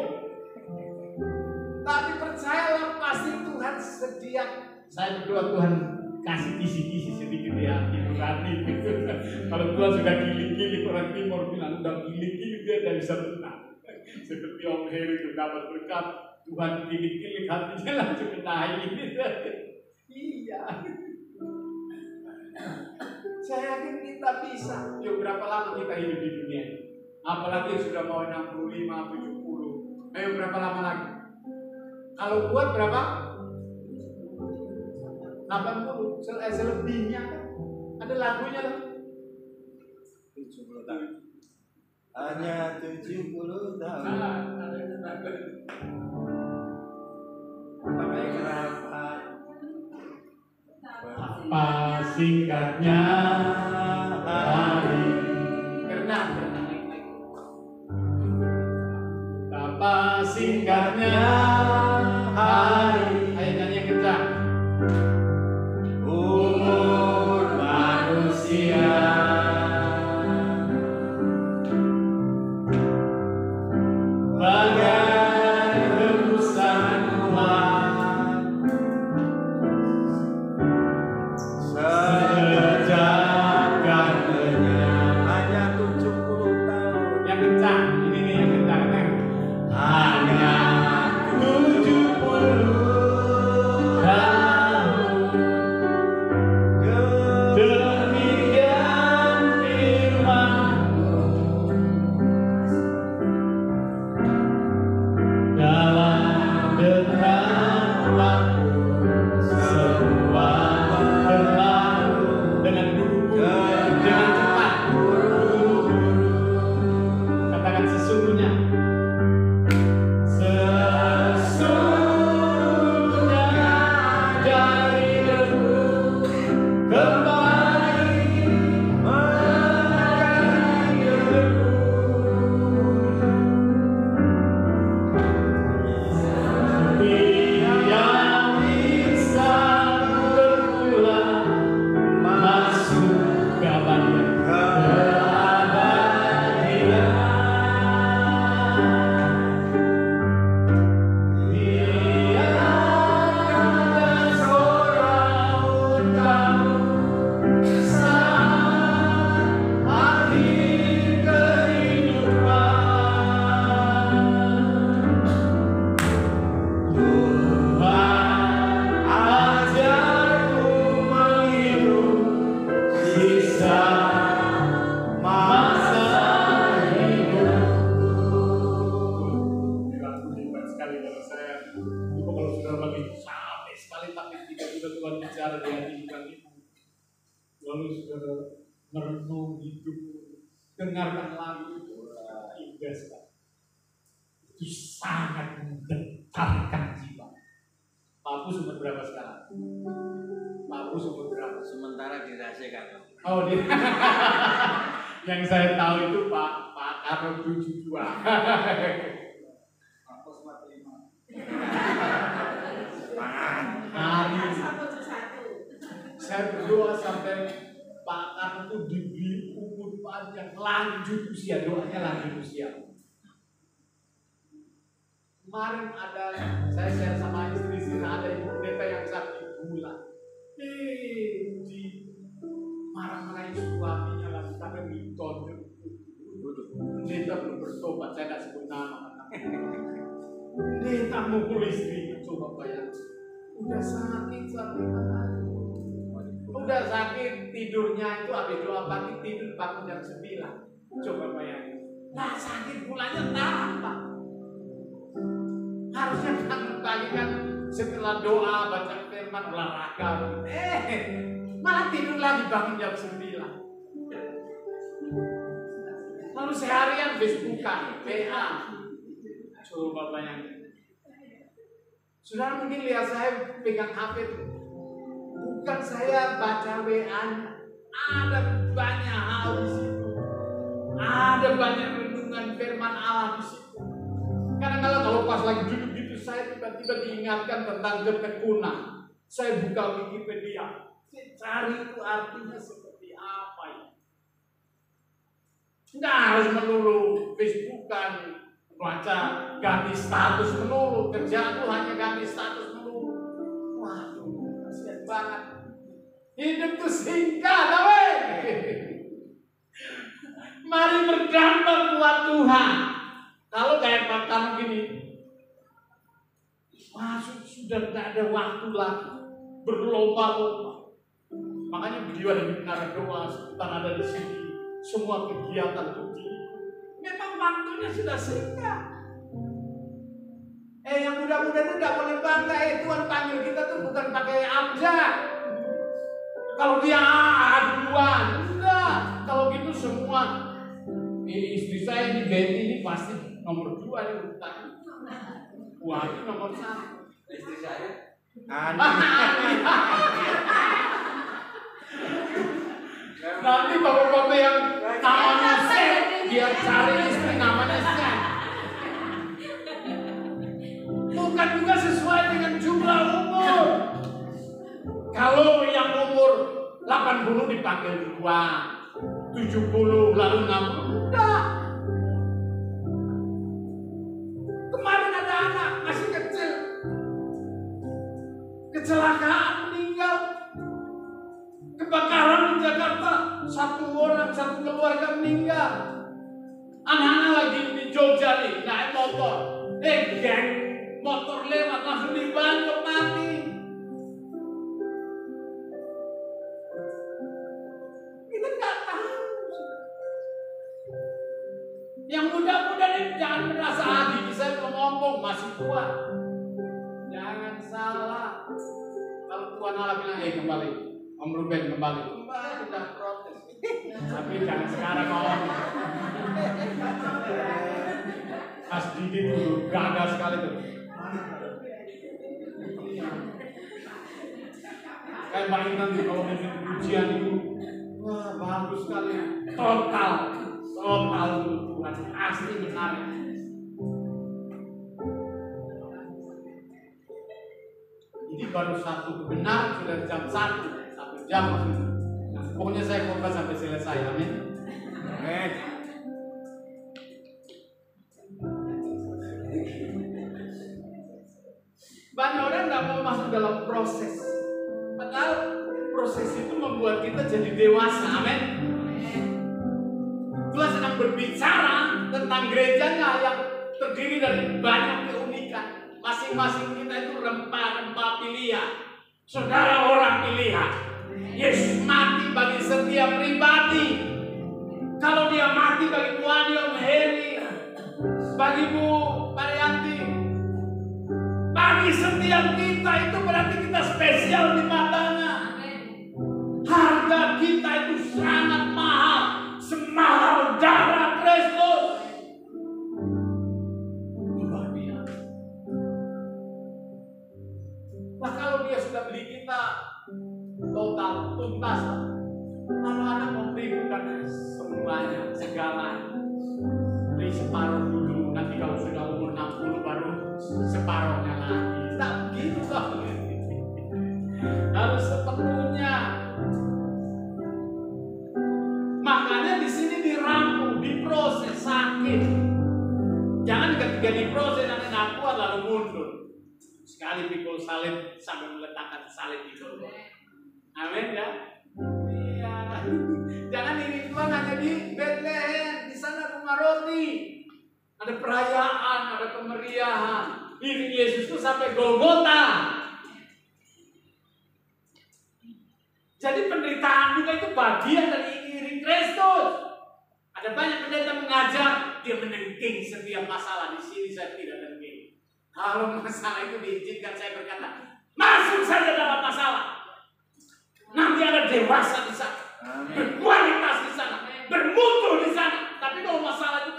Tapi percayalah pasti Tuhan sedia. Saya berdoa Tuhan kasih kisi-kisi sedikit di hati nurani. Kalau Tuhan sudah giling-giling, orang timur bilang udah giling-giling dia tidak bisa tenang. Seperti Om Heri itu dapat berkat, Tuhan giling-giling hatinya langsung naik. Iya. Saya yakin kita bisa. Yuk, berapa lama kita hidup di dunia? Apalagi yang sudah mau 65, 70. Ayo berapa lama lagi? Kalau kuat berapa? 80, selebihnya kan? Ada lagunya lah. 70 tahun. Hanya 70 tahun. Pakai kerabat. Apa singkatnya hari? Berenang. Apa singkatnya hari? Ayo nyanyi yang kencang. Umur manusia bagai rembusan bulan, sekejap kan lenyap. Hanya 70 tahun. Yang kencang, ini nih yang kencang kan? Hanya 70 tahun. Demikian firman-Mu. Dalam dekat waktu semua berlalu dengan buru-buru, dengan cepat. Katakan sesungguhnya. Sesungguhnya dari debu kembali menjadi debu. Yang bisa berulang masuk ke abadian. Biarkan seorang tahu saat akhir kehidupan. Tuhan ajarku menghidup sisa masa hidupku. Hebat sekali kalau saya. Ibu kalau sudah lagi capek sekali tapi tiba-tiba Tuhan bicara di hati kita itu. Lalu saudara merenung hidup, dengarkan lagu itu, indah sekali. Itu sangat menggetarkan jiwa. Pak Pus umur berapa sekarang? Pak Pus umur berapa? Sementara dirahasiakan. Oh, dia. Yang saya tahu itu Pak Karno 72. Aku 45. Hari ini. 171. Saya berdoa sampai Pak Karno itu diberi umur panjang, lanjut usia, doanya lanjut usia. Kemarin ada, saya share sama istri ada ibu pendeta yang sakit gula. Di marah-marahin suaminya lagi sampai ditonjol. Pendeta belum bertobat, saya tidak sebut nama. Pendeta mukul istrinya, coba bayangkan. Udah sakit sampai mana? Udah sakit tidurnya itu habis doa pagi tidur bangun jam 9. Coba bayangkan. Nah sakit gulanya tambah. Harusnya bangun pagi kan setelah doa baca firman olahraga. Malah tidur lagi bangun jam 9. Lalu seharian Facebookan, PA. Coba bayangkan. Saudara mungkin lihat saya pegang HP itu. Bukan saya baca WA-nya. Ada banyak hal di situ. Ada banyak renungan firman Allah di situ. Kadang-kadang kalau pas lagi duduk gitu, saya tiba-tiba diingatkan tentang ketekunan. Saya buka Wikipedia. Saya cari itu artinya seperti apa ya. Nggak harus melulu Facebookan, baca ganti status melulu. Kerjaan tuh hanya ganti status melulu. Waduh, kasihan banget. Hidup tuh singkat, amin. Mari berdampak buat Tuhan. Kalau kayak kamu gini, sudah tidak ada waktu lagi, berlomba-lomba. Makanya beliau ada di menara doa, seputar ada di sini. Semua kegiatan itu memang waktunya sudah singkat. Yang muda-muda itu tidak boleh bangga. Tuhan panggil kita tuh bukan pakai abjad. Kalau dia duluan, enggak. Kalau gitu semua. Istri saya ini Betty ini pasti nomor 2 nih urutan. Wah, itu nomor 1. Istri saya nanti bapak-bapak yang namanya Sen, dia cari istri namanya Sen. Bukan juga sesuai dengan jumlah umur. Kalau yang umur 80 dipanggil 2, 70 lalu 60, enggak. Kemarin ada anak masih kecil, kecelakaan meninggal, kebakaran di Jakarta, satu keluarga meninggal. Anak-anak lagi di Jogja nih naik motor, geng motor lewat langsung dibantu mati. Kita nggak tahu. Yang muda-muda nih jangan merasa gigi saya ngomong masih tua. Jangan salah. Kalau Tuhan Allah bilang kembali, Om Ruben kembali udah protes. Tapi jangan sekarang ngomong. Pas Didi tuh gagal sekali tuh. Kayak Mbak Intan tuh kalau bikin ujian itu, wah bagus sekali. Total tuh Tuhan asli benar. Ini baru satu benar sudah jam 1 jam. Nah, pokoknya saya khotbah sampai selesai, amin. Amin. Banyak orang nggak mau masuk dalam proses, padahal proses itu membuat kita jadi dewasa, amin. Tuhan sedang berbicara tentang gerejanya yang terdiri dari banyak keunikan. Masing-masing kita itu rempah-rempah pilihan. Saudara orang pilihan. Yesus mati bagi setiap pribadi. Kalau dia mati bagi Bu Adi, Om Heri, bagi Bu Marianti, bagi setiap kita itu berarti kita spesial di matanya. Harga kita itu sangat mahal, semahal darah Kristus. Luar biasa. Nah kalau dia sudah beli kita total tuntas, kalau Anda memberi bukan semuanya, segalanya, beli separuh dulu. Nanti kalau sudah umur 60 baru separuhnya lagi. Tak begitu loh. Harus sepenuhnya. Makanya di sini diramu, diproses sakit. Jangan ketika diproses nanti kuat lalu mundur. Sekali pikul salib sampai meletakkan salib di bawah. Amin ya. Iya. Jangan iri Tuhan hanya di Bethlehem, di sana rumah roti. Ada perayaan, ada kemeriahan. Iri Yesus itu sampai Golgota. Jadi penderitaan juga itu bagian dari iri Kristus. Ada banyak pendeta mengajar, dia menengking setiap masalah. Di sini saya tidak menengking. Kalau masalah itu diizinkan, saya berkata, masuk saja dalam masalah. Nanti ada dewasa di sana, berkualitas di sana, bermutu di sana. Tapi kalau masalah itu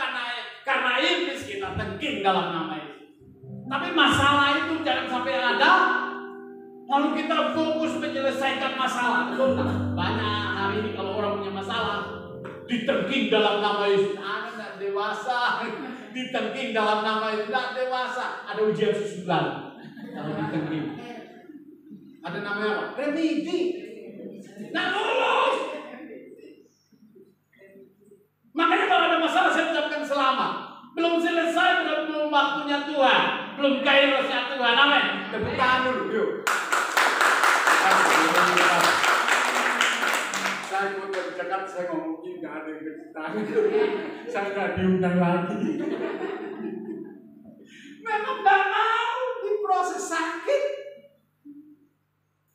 karena iblis, kita tengking dalam nama Yesus. Tapi masalah itu jangan sampai ada Lalu kita fokus menyelesaikan masalah, betul tak? Banyak hari ini kalau orang punya masalah, ditengking dalam nama Yesus, anak tidak dewasa, ditengking dalam nama Yesus, tidak dewasa. Ada ujian susulan, kalau ditengking. Ada namanya apa? Remedi. Nah lulus. Makanya kalau ada masalah saya ucapkan selamat. Belum selesai, belum waktunya Tuhan, belum kairosnya Tuhan. Amin. Tepuk tangan dulu, yuk. Saya mau ke Jakarta, saya ngomongin nggak ada yang bertanya. Saya nggak diundang lagi. Memang nggak mau diproses sakit,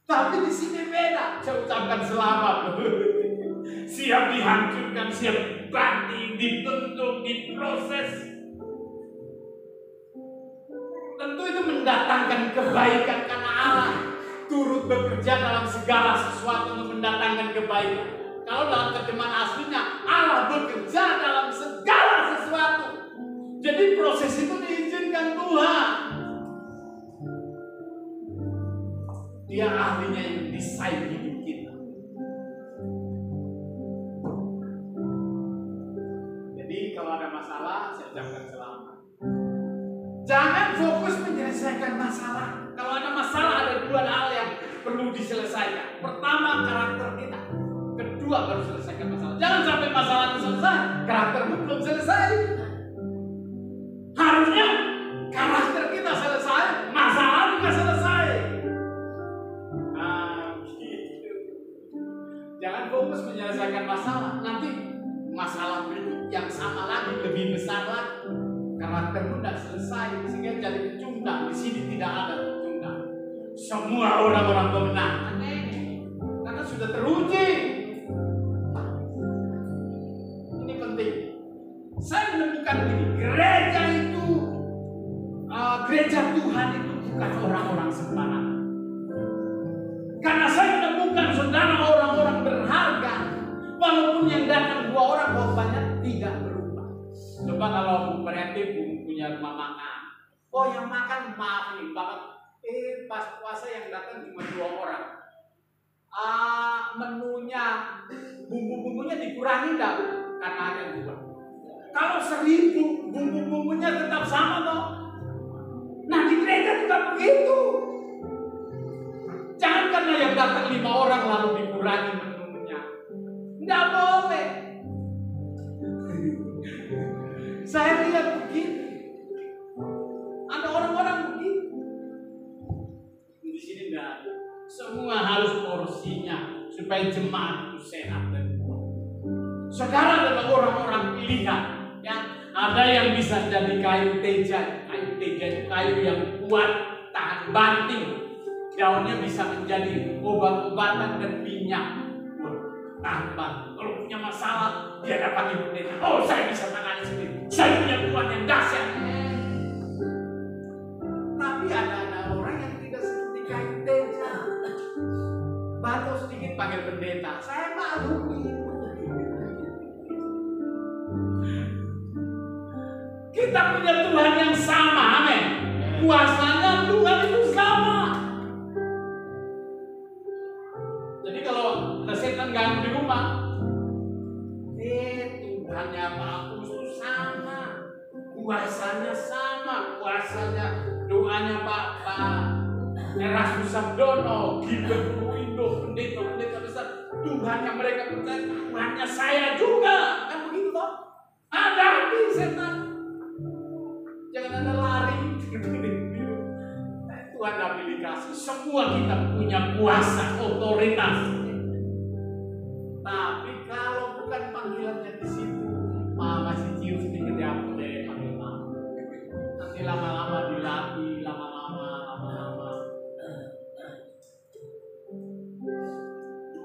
tapi di sini beda. Saya ucapkan selamat. Siap dihancurkan, siap banting, dituntut, diproses. Tentu itu mendatangkan kebaikan karena Allah turut bekerja dalam segala sesuatu untuk mendatangkan kebaikan. Kalau dalam terjemahan aslinya, Allah bekerja dalam segala sesuatu. Jadi proses itu diizinkan Tuhan. Dia ahlinya yang desain hidup kita. Jadi kalau ada masalah, saya ucapkan selamat. Jangan fokus menyelesaikan masalah. Kalau ada masalah, ada dua hal yang perlu diselesaikan. Pertama, karakter kita. Kedua, baru selesaikan masalah. Jangan sampai masalah itu selesai, karaktermu belum selesai. Harusnya karakter kita selesai, masalah juga selesai. Nah, gitu. Jangan fokus menyelesaikan masalah. Nanti masalah berikut yang sama lagi, lebih besar lagi. Karaktermu tidak selesai, sehingga jadi pecundang. Di sini tidak ada pecundang. Semua orang-orang pemenang. Karena sudah teruji. Ini penting. Saya menemukan ini, gereja itu, gereja Tuhan itu bukan orang-orang sembarangan. Karena saya menemukan saudara orang-orang berharga, walaupun yang datang 2 orang, banyak tidak berubah. Coba kalau kreatif punya rumah makan, yang makan maaf nih banget. Pas puasa yang datang cuma 2 orang. Menunya, bumbu-bumbunya dikurangi enggak? Karena hanya 2. Kalau 1000, bumbu-bumbunya tetap sama toh. Nah di gereja juga begitu. Jangan karena yang datang 5 orang lalu dikurangi menunya. Enggak boleh. Saya lihat begitu. Ada orang-orang begitu. Di sini enggak ada. Semua harus porsinya supaya jemaat itu sehat dan kuat. Saudara adalah orang-orang pilihan. Ya, ada yang bisa jadi kayu teja. Kayu teja itu kayu yang kuat, tahan banting. Daunnya bisa menjadi obat-obatan dan minyak. Tahan banting. Kalau punya masalah, dia dapat ibu pendeta. Saya bisa tangani sendiri. Saya punya Tuhan yang dahsyat. Tapi ada orang yang tidak seperti kayu teja. Batu sedikit panggil pendeta. Saya malu. Kita punya Tuhan yang sama, amin. Kuasanya Tuhan itu sama. Jadi kalau setan ganggu di rumah, Tuhannya Pak Agus itu sama, kuasanya sama, kuasanya doanya Pak Erasmus Sabdono, Gilbert Ruindo, pendeta besar, Tuhannya mereka percaya, Tuhannya saya juga, kan begitu toh? Hadapi setan. Jangan ada lari. Tuhan dah pilih kasih. Semua kita punya kuasa, otoritas. Tapi kalau bukan panggilannya di situ, masih cium sedikit ya boleh panggil mama. Nanti lama-lama dilatih, lama-lama.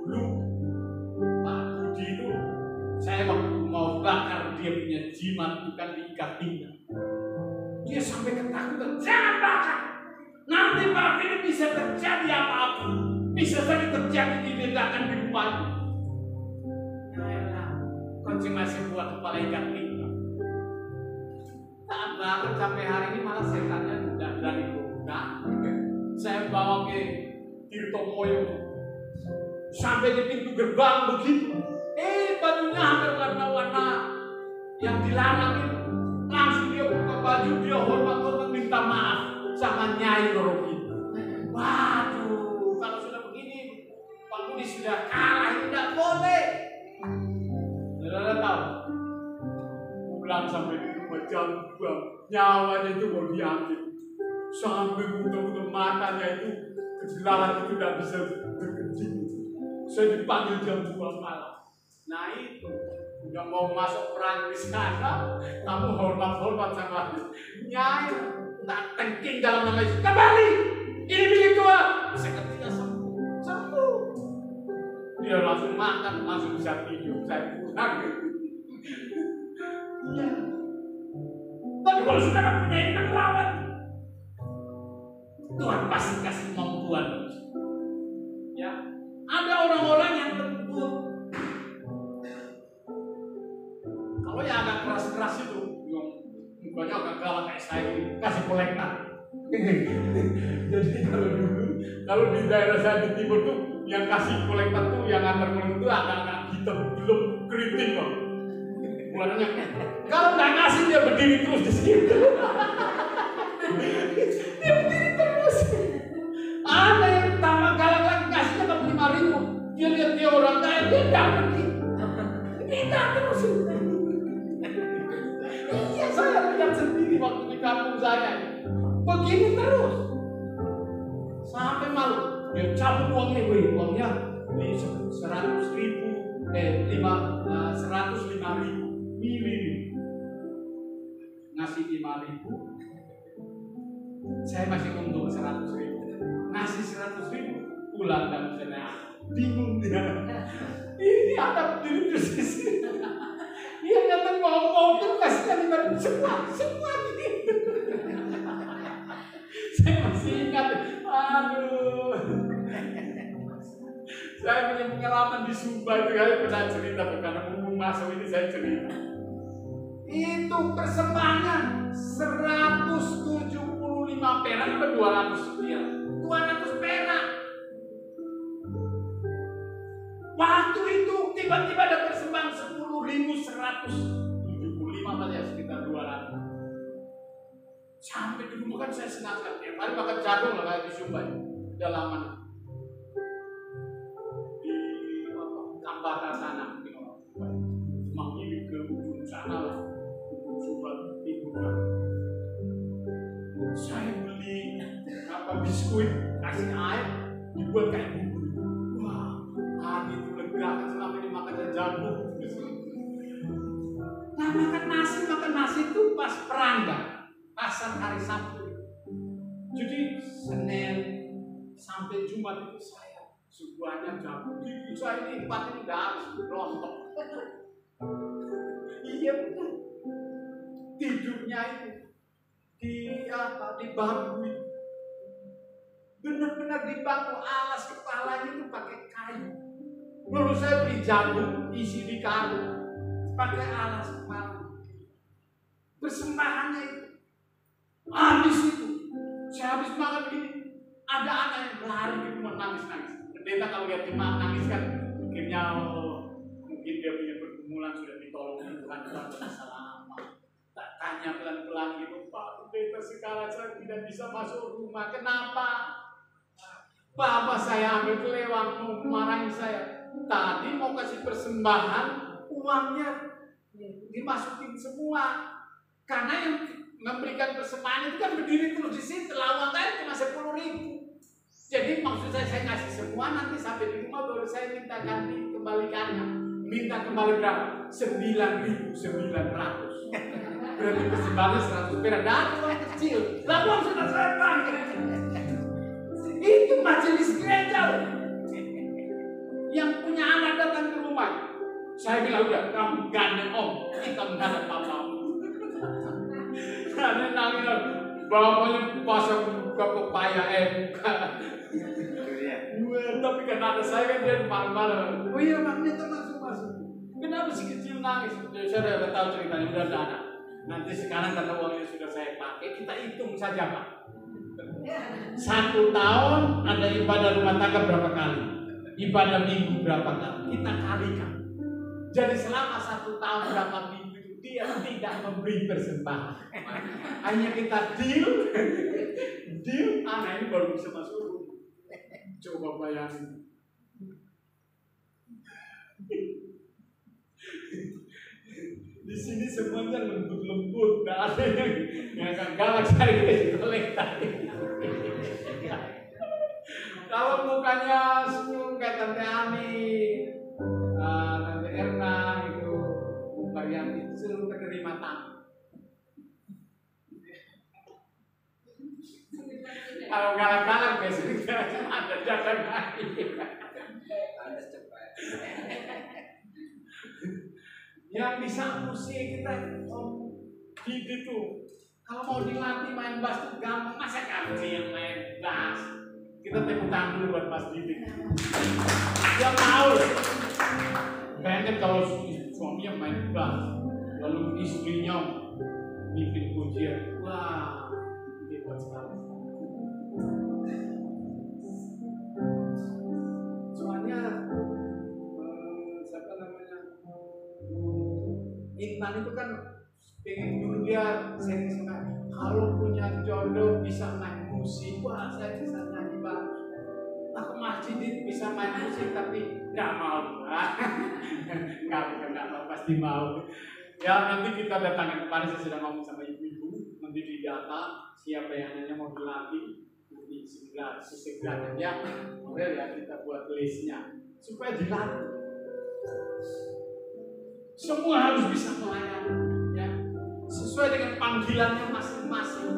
Dulu Pak Budi itu, saya waktu mau bakar dia punya jimat bukan diikat pinggang. Dia sampai ketakutan, jangan bakar. Nanti Pak Philip bisa terjadi apa-apa. Bisa saja terjadi ledakan di rumahnya. Kunci masih buat kepala ikan pinggang. Tak bakar sampai hari ini malah setannya udah dari buka. Saya bawa ke Tirtomoyo. Sampai di pintu gerbang begitu. Bajunya hampir warna-warna yang dilarang itu. Langsung dia buka baju, dia hormat-hormat minta maaf sama Nyai Rorogi. Waduh, kalau sudah begini, Pak Budi sudah kalah, tidak boleh. Saudara tahu, pulang sampai di rumah jam 2, nyawanya itu mau diambil. Sampai buta-buta matanya itu, kejelahan itu tidak bisa berkencing. Saya dipanggil jam 2 malam. Nah itu, udah mau masuk perang di sana, kamu hormat-hormat sama Nyai, tak tengking dalam nama Yesus. Kembali, ini milik tua. Seketika sembuh. Dia langsung makan, langsung bisa tidur. Saya pulang. Iya. Tapi kalau saudara punya iman lawan, Tuhan pasti kasih kemampuan. Ya, ada orang-orang yang lembut. Kalau yang agak keras-keras itu, yang mukanya agak galak kayak saya ini, kasih kolektor. Jadi kalau di daerah saya di timur tuh, yang kasih kolektor tuh, yang antar kolektor tuh agak-agak hitam, belum keriting kok. Bulannya, kalau nggak ngasih dia berdiri terus di situ. Dia berdiri terus. Ada yang tambah galak lagi kasihnya ke 5.000. Dia lihat dia orang kaya, dia nggak pergi. Kita terus. Iya, saya lihat sendiri waktu di kampung saya. Begini terus. Sampai malu. Dia cabut uangnya 105.000 mili. Ngasih 5.000. Saya masih untung 100.000. Ngasih 100.000, pulang dan saya bingung dia. Ini ada berdiri di sini. Dia datang mau tuh kasihnya 5.000 semua gitu. Saya masih ingat, aduh. Saya punya pengalaman di Sumba itu, saya pernah cerita karena mumpung masuk ini saya cerita. Itu persembahannya 175 perak ke 200 sekian. 200 perak. Waktu itu tiba-tiba ada persembahan 10.175 kali ya, sekitar 200. Sampai di rumah kan saya senang tiap hari makan jagung lah kayak di Sumba itu. Dalaman. Di Kambata sana mungkin orang Sumba. Semakin ke ujung sana lah. Sumba timur. Saya beli biskuit, kasih air, dibuat kayak bubur. Wah, hati itu lega kan selama ini makannya jagung. Nah, makan nasi itu pas perangga, pasar hari Sabtu. Jadi Senin sampai Jumat itu saya sebuahnya jagung. Saya ini 4 ini udah habis rontok. Iya betul. Tidurnya itu di bambu itu. Benar-benar di bambu, alas kepalanya itu pakai kayu. Lalu saya beli jagung isi di karung, pakai alas kepala. Persembahannya itu habis itu. Saya habis makan begini, ada anak yang lari di rumah nangis-nangis. Pendeta kalau lihat jemaat nangis kan, akhirnya mungkin dia punya pergumulan sudah ditolong Tuhan salah apa. Tak tanya pelan-pelan gitu, Pak Pendeta sekarang saya tidak bisa masuk rumah. Kenapa? Bapak saya ambil kelewang, mau marahin saya. Tadi mau kasih persembahan, uangnya dimasukin semua. Karena yang memberikan persembahan itu kan berdiri terus di situ, lawang kan cuma 10.000. Jadi maksud saya ngasih semua, nanti sampai di rumah baru saya minta ganti kembalikannya. Minta kembali berapa? 9.900. Berarti persembahannya 100 perak. Dan uang kecil, lalu sudah saya panggil. Itu majelis gereja yang punya anak datang ke rumah. Saya bilang udah, kamu gandeng om, kita menghadap papamu. Karena nangis, bapaknya pasang buka pepaya tapi kan ada saya kan dia malam-malam. Oh iya bang, dia masuk. Kenapa si kecil nangis? Saya udah tahu ceritanya, udah ada. Nanti sekarang karena uangnya sudah saya pakai, kita hitung saja pak. 1 tahun ada ibadah rumah tangga berapa kali? Ibadah minggu berapa kali? Kita kalikan. Jadi selama 1 tahun berapa minggu itu dia tidak memberi persembahan. Hanya kita deal, ini baru bisa masuk. Coba bayangin. Di sini semuanya lembut-lembut, nggak ada yang akan galak cari gaji kolektor. Kalau mukanya senyum kayak Tante Ani, Tante Erna gitu, varian itu seluruh penerima tamu. Kalau galak-galak biasanya ada jalan lagi. Yang bisa musik kita gitu. Kalau mau dilatih main bass itu gampang, masa kamu yang main bass? Kita tepuk tangan dulu buat Mas Didik. Dia tahu. Bayangkan kalau suaminya main bass, lalu istrinya bikin pujian, wah, hebat sekali. Soalnya siapa namanya? Intan itu kan pengen dulu dia sering sekali. Kalau punya jodoh bisa main musik, wah saya bisa nyanyi bagus. Nah ke masjid bisa main musik tapi nggak mau. Nggak mau pasti mau. Ya nanti kita datangin kemarin saya sudah ngomong sama ibu-ibu, nanti didata siapa yang hanya mau dilatih, nanti sesegera ya, boleh ya kita buat listnya supaya dilatih. Semua harus bisa melayani, ya, sesuai dengan panggilannya masing-masing.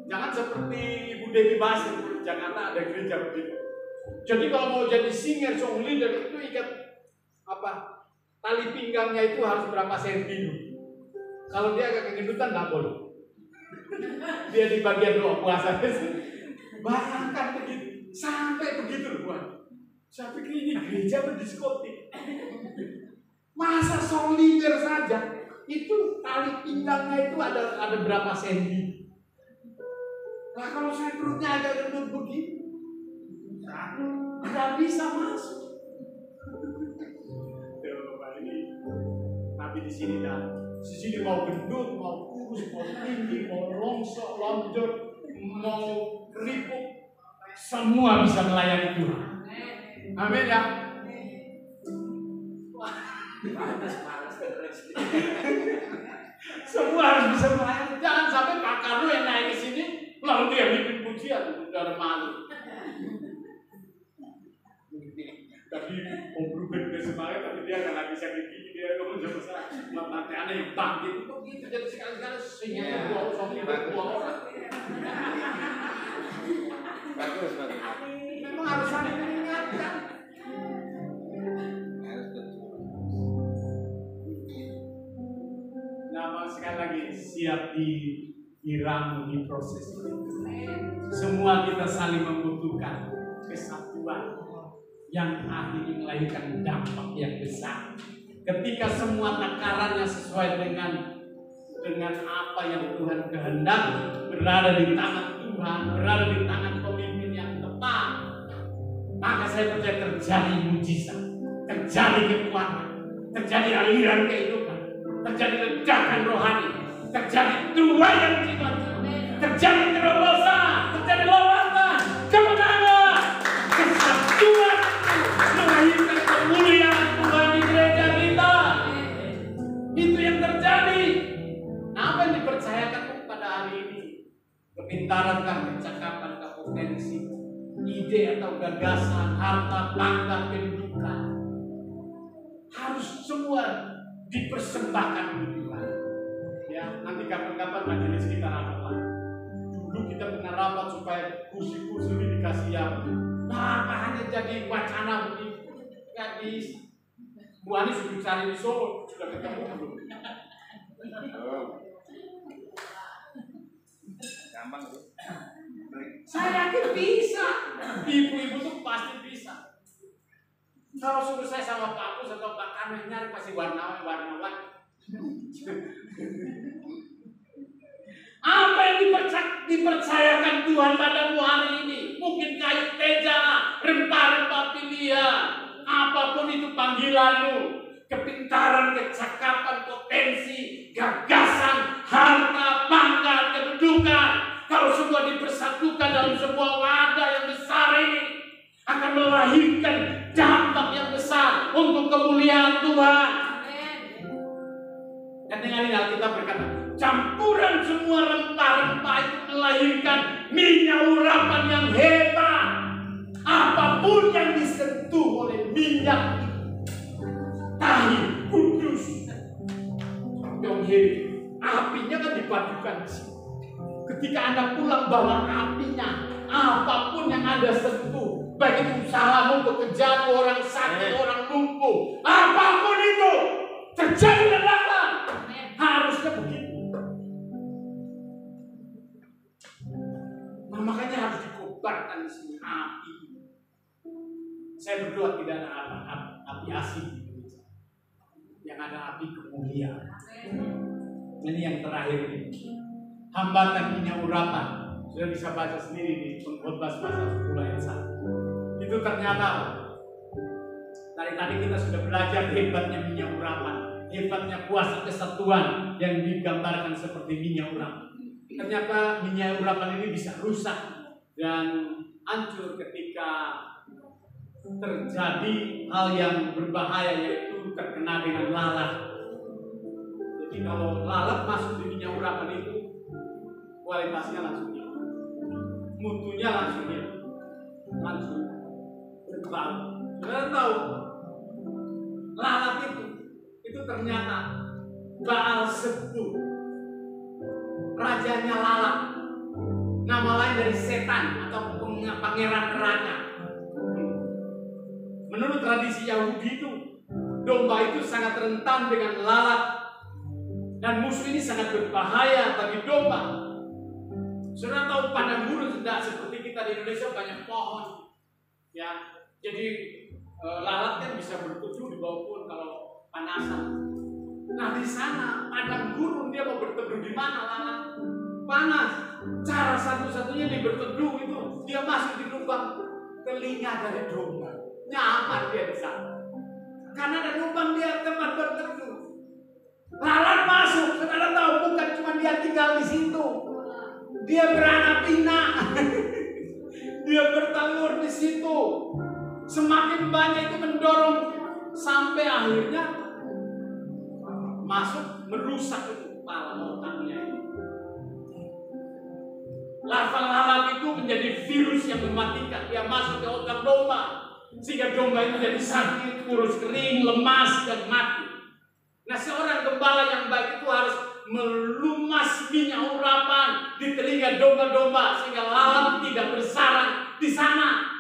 Jangan seperti Ibu Dewi Basir di Jakarta ada gereja begitu. Jadi kalau mau jadi singer, song leader itu ikat apa? Tali pinggangnya itu harus berapa senti dulu. Kalau dia agak kegendutan nggak boleh. Dia di bagian doa puasa. Bayangkan begitu, sampai begitu loh. Saya pikir ini gereja berdiskotik. Masa song leader saja itu tali pinggangnya itu ada berapa senti? Nah kalau saya perutnya agak gendut begini, nggak bisa masuk. Tapi di sini mau gendut, mau kurus, mau tinggi, mau longsor, lonjor, mau keriput, semua bisa melayani Tuhan. Amin ya. Semua harus bisa melayani. Jangan sampai Pak Karno yang naik ke sini lalu dia bikin pujian, udah malu. Tapi mau berubah ke semangat, tapi dia nggak lagi sakit gigi, dia ngomong sama saya, nanti ada yang bangkit, begitu jadi sekali-kali sehingga dua orang. Bagus. Memang harus saling mengingatkan. Nah, sekali lagi siap diramu di proses ini. Semua kita saling membutuhkan kesatuan yang akhirnya melahirkan dampak yang besar. Ketika semua takarannya sesuai dengan apa yang Tuhan kehendaki, berada di tangan Tuhan, berada di tangan pemimpin yang tepat, maka saya percaya terjadi mujizat, terjadi kekuatan, terjadi aliran kehidupan, terjadi ledakan rohani, terjadi tuaian jiwa, terjadi terobosan, terjadi lawatan, kemenangan, kesatuan, melahirkan kemuliaan Tuhan di gereja kita. Itu yang terjadi. Apa yang dipercayakan kepada hari ini? Kepintaran, kecakapan, potensi, ide atau gagasan, harta, bangga, kedudukan, harus semua dipersembahkan untuk Tuhan. Ya, nanti kapan-kapan majelis kita rapat. Dulu kita pernah rapat supaya kursi-kursi ini dikasih yang hanya jadi wacana begitu. Gak bisa. Bu Ani sudah cari di Solo, sudah ketemu belum? Gampang tuh. Saya yakin bisa. Ibu-ibu tuh pasti bisa. Kalau suruh saya sama Pak Agus atau Pak Kano nyari pasti warna-warna. Apa yang dipercayakan Tuhan padamu hari ini? Mungkin kayu teja, rempah-rempah pilihan, apapun itu panggilanmu, kepintaran, kecakapan, potensi, gagasan, harta, pangkat, kedudukan. Kalau semua dipersatukan dalam sebuah wadah yang besar ini, akan melahirkan dampak yang besar untuk kemuliaan Tuhan. Dan dengan ini Alkitab berkata, campuran semua rempah-rempah itu melahirkan minyak urapan yang hebat. Apapun yang disentuh oleh minyak tahi, kudus, yang apinya kan dipadukan di sini. Ketika Anda pulang bawa apinya, apapun yang Anda sentuh, baik itu usahamu, pekerjaan, orang sakit, orang lumpuh, apapun itu, terjadi ledakan. Harusnya begitu. Nah, makanya harus dikobarkan di sini api. Saya berdoa tidak ada api asing di Indonesia, yang ada api kemuliaan. Ini yang terakhir ini, hambatan minyak urapan. Sudah bisa baca sendiri di Pengkhotbah pasal 10 ayat 1. Itu ternyata dari tadi kita sudah belajar hebatnya minyak urapan, hebatnya kuasa kesatuan yang digambarkan seperti minyak urapan. Ternyata minyak urapan ini bisa rusak dan hancur ketika terjadi hal yang berbahaya, yaitu terkena dengan lalat. Jadi kalau lalat masuk di minyak urapan itu, kualitasnya langsung hilang, mutunya langsung hilang, langsung berkebal. Saudara tahu, lalat itu ternyata Baalzebub, rajanya lalat, nama lain dari setan atau pangeran neraka. Menurut tradisi Yahudi itu, domba itu sangat rentan dengan lalat, dan musuh ini sangat berbahaya bagi domba. Saudara tahu padang gurun tidak seperti kita di Indonesia banyak pohon, ya. Jadi lalat kan bisa berteduh di bawah pohon kalau panasan. Nah di sana padang gurun, dia mau berteduh di mana lalat? Panas. Cara satu-satunya dia berteduh itu dia masuk di lubang telinga dari domba. Nyaman dia di sana. Karena ada lubang dia tempat berteduh. Lalat masuk, saudara tahu, bukan cuma dia tinggal di situ. Dia beranak pinak. Dia bertelur di situ. Semakin banyak itu mendorong sampai akhirnya masuk merusak itu kepala otaknya ini. Larva lalat itu menjadi virus yang mematikan. Dia masuk ke otak domba, sehingga domba itu jadi sakit, kurus kering, lemas, dan mati. Nah, seorang gembala yang baik itu harus melumas minyak urapan di telinga domba-domba sehingga lalat tidak bersarang di sana.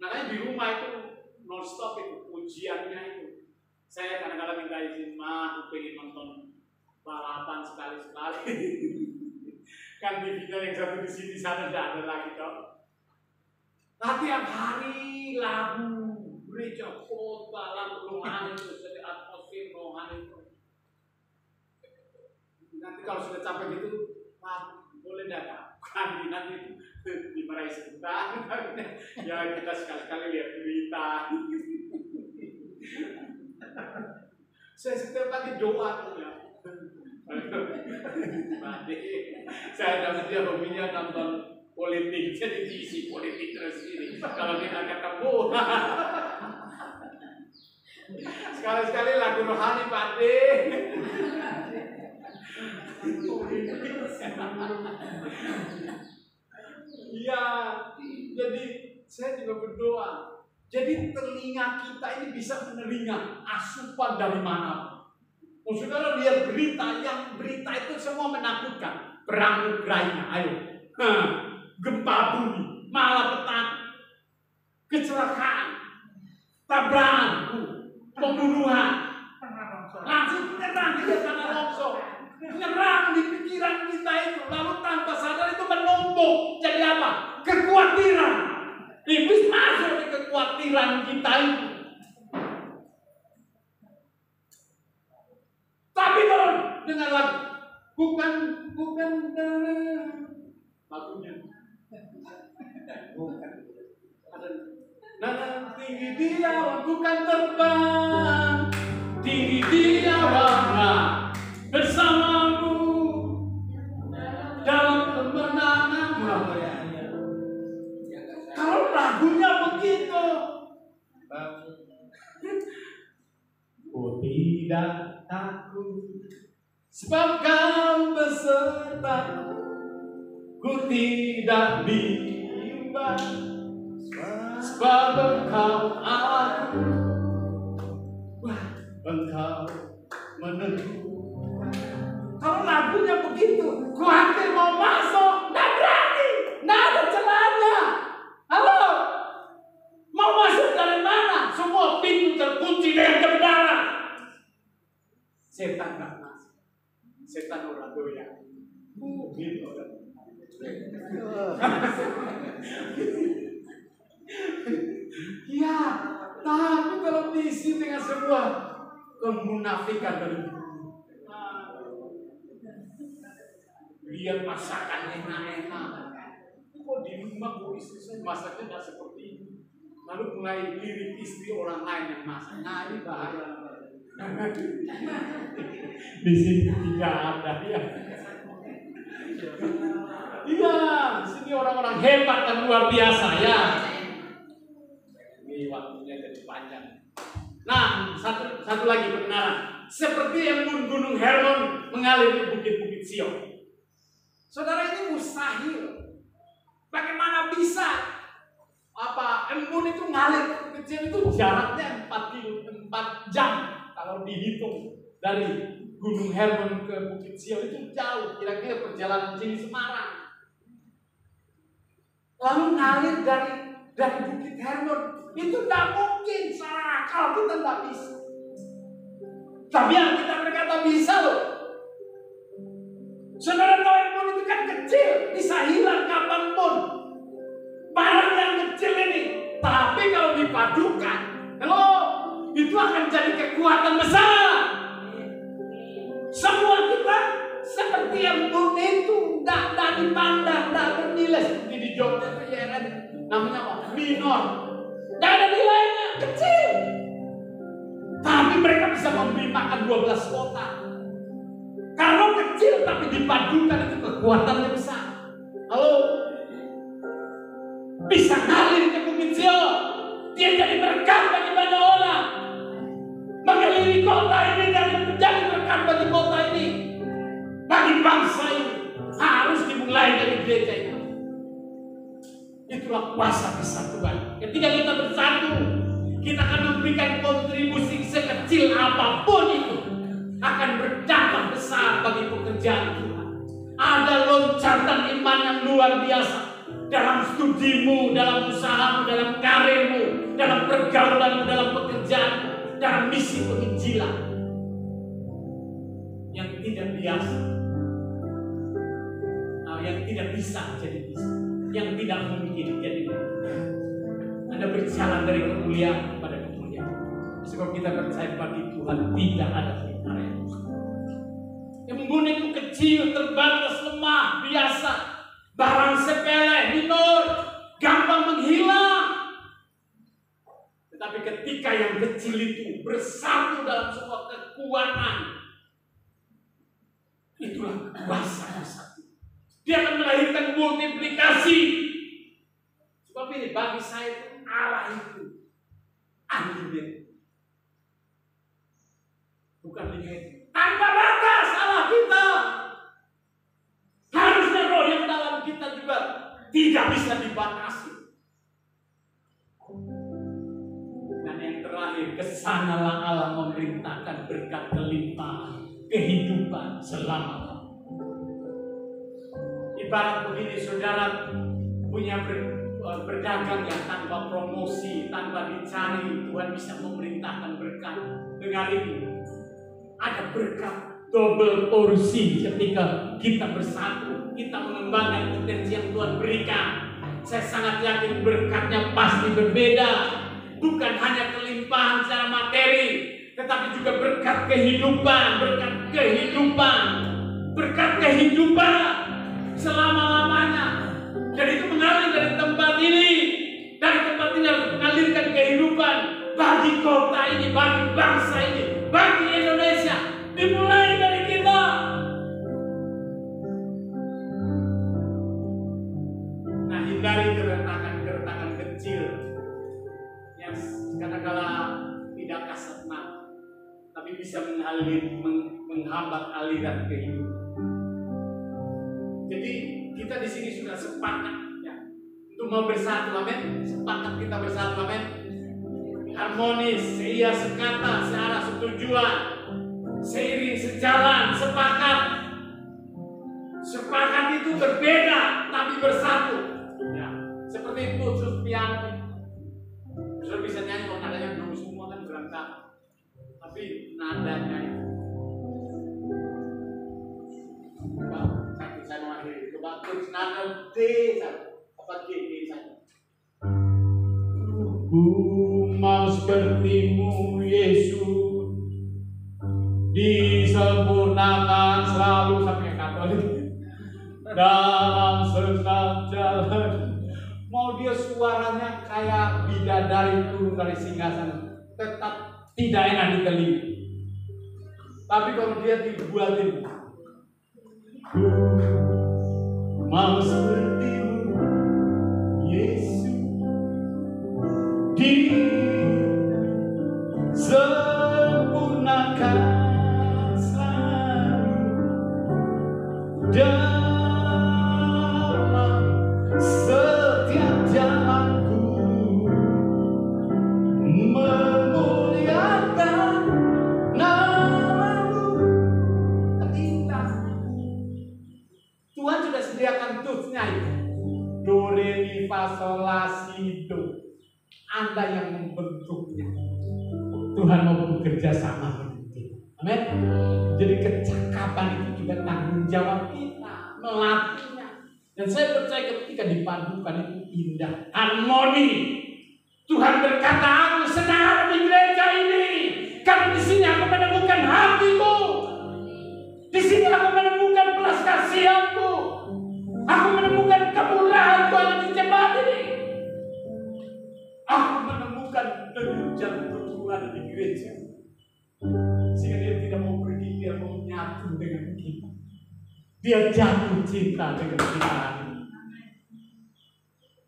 Makanya di rumah itu non-stop itu ujiannya itu. Saya kadang-kadang minta izin, aku pengen nonton balapan sekali-sekali. Kan TV-nya yang satu di sini, sana tidak ada lagi toh. Nah, tiap hari lagu, gereja, khotbah, lagu rohani itu, jadi atmosfer rohani itu. Nanti kalau sudah capek gitu, Pak, boleh datang. Kan nanti dimarahi sebentar. Ya kita sekali-kali lihat berita. Saya setiap pagi doa tuh ya. Saya dapat dia hobinya nonton politik, jadi isi politik terus ini. Kalau kita ketemu, sekali-sekali lagu rohani Pak De. Iya, jadi saya juga berdoa. Jadi telinga kita ini bisa menerima asupan dari mana. Oh, saudara lihat berita itu semua menakutkan. Perang Ukraina, ayo. Gempa bumi, malapetaka, kecelakaan, tabrakan, pembunuhan. Langsung menyerang di tanah longsor. Menyerang di pikiran kita itu. Lalu tanpa sadar itu menumpuk. Jadi apa? Kekhawatiran. Iblis masuk di kekhawatiran kita itu. Tapi kalau dengan lagu bukan lagunya. Nah, tinggi di awan bukan terbang, tinggi di awan bersamamu dalam kemenangan. Kalau lagunya begitu, ku tidak takut sebab kau beserta, ku tidak bimbang sebab engkau aku, engkau menentukan. Kalau lagunya begitu, khawatir mau masuk, nggak berani, nggak ada celahnya. Halo, mau masuk dari mana? Semua pintu terkunci dengan kebenaran. Setan nggak masuk, setan orang doyan. Gitu kan. Ya, tapi kalau diisi dengan sebuah kemunafikan dari lihat masakan enak-enak, kok di rumah kok istri saya masaknya nggak seperti ini, lalu mulai lirik istri orang lain yang masak. Nah, ini bahaya. Di sini tidak ada ya. Iya, di sini orang-orang hebat dan luar biasa ya. Ini waktunya jadi panjang. Nah, satu lagi kebenaran. Seperti embun gunung Hermon mengalir di bukit-bukit Sion. Saudara, ini mustahil. Bagaimana bisa embun itu ngalir ke bukit Sion itu jaraknya 4 jam kalau dihitung dari gunung Hermon ke bukit Sion itu jauh, kira-kira perjalanan sini Semarang. Lalu ngalir dari bukit Hermon itu tidak mungkin, secara akal kita tidak bisa. Tapi yang kita berkata bisa loh. Saudara tahu Hermon itu kan kecil, bisa hilang kapanpun. Barang yang kecil ini, tapi kalau dipadukan, itu akan jadi kekuatan besar. Semua kita seperti embun itu, tidak dipandang, tidak bernilai seperti di Jogja itu ya kan, namanya apa? Minor. Tidak ada nilainya, kecil. Tapi mereka bisa memberi makan 12 kota. Kalau kecil tapi dipadukan itu kekuatannya besar. Halo, bisa ngalir ke bukit Sion. Dia jadi berkat bagi banyak orang. Mengelilingi kota ini dan menjadi berkat bagi kota ini, bagi bangsa ini. Harus dimulai dari gereja itu. Itulah kuasa kesatuan. Ketika kita bersatu, kita akan memberikan kontribusi sekecil apapun itu, akan berdampak besar bagi pekerjaan Tuhan. Ada loncatan iman yang luar biasa dalam studimu, dalam usahamu, dalam karirmu, dalam pergaulanmu, dalam pekerjaanmu, dalam misi penginjilan yang tidak biasa, yang tidak bisa jadi bisa, yang tidak mungkin jadi mungkin. Anda berjalan dari kemuliaan kepada kemuliaan, sebab kita percaya bagi Tuhan tidak ada hintara. Embun itu kecil, terbatas, lemah, biasa, barang sepele, minor, gampang menghilang. Tetapi ketika yang kecil itu bersatu dalam sebuah kekuatan, itulah kuasa bersatu. Dia akan melahirkan multiplikasi. Sebab ini bagi saya itu Allah itu unlimited, bukan limit. Tanpa batas Allah kita. Harusnya roh yang dalam kita juga tidak bisa dibatasi. Dan yang terakhir, kesanalah Allah memerintahkan berkat kelimpahan kehidupan selama. Ibarat begini, saudara punya berdagang yang tanpa promosi, tanpa dicari, Tuhan bisa memerintahkan berkat. Dengar ini, ada berkat double porsi ketika kita bersatu, kita mengembangkan potensi yang Tuhan berikan. Saya sangat yakin berkatnya pasti berbeda. Bukan hanya kelimpahan secara materi, tetapi juga berkat kehidupan, berkat kehidupan. berkat kehidupan selama-lamanya. Dan itu mengalir dari tempat ini. Dari tempat ini harus mengalirkan kehidupan bagi kota ini, bagi bangsa ini, bagi Indonesia. Dimulai dari kita. Nah, hindari keretakan kecil yang kadang-kala tidak kasat mata, tapi bisa menghambat aliran kehidupan. Jadi kita di sini sudah sepakat ya, untuk mau bersatu, amin. Sepakat kita bersatu, amin. Harmonis, seia sekata, searah setujuan, seiring sejalan, sepakat. Sepakat itu berbeda tapi bersatu. Ya, seperti itu terus piano. Sudah bisa nyanyi kalau nadanya belum semua kan berantakan. Tapi nadanya itu. Saya mengakhiri. Coba terus nada D saja. Apa G saja. Ku mau sepertimu Yesus, disempurnakan selalu sampai Katolik dalam setiap jalan. Mau dia suaranya kayak bidadari turun dari singgasana, tetap tidak enak di telinga. Tapi kalau dia dibuatin, mau sepertimu Yesus, disempurnakan selalu dalam setiap jalanku, memuliakan nama-Mu. Ketika Tuhan sudah sediakan tutsnya itu, do re mi fa sol la si do. Anda yang membentuknya. Tuhan mau bekerja sama dengan kita. Amin. Jadi kecakapan itu juga tanggung jawab kita melatihnya. Dan saya percaya ketika dipadukan itu indah, harmoni. Tuhan berkata, aku senang ada di gereja ini, karena di sini aku menemukan hatimu. Di sini aku menemukan belas kasihanmu. Aku menemukan kemurahan Tuhan di jemaat ini. Aku menemukan denyut Tuhan di gereja. Sehingga dia tidak mau pergi, dia mau nyatu dengan kita. Dia jatuh cinta dengan kita.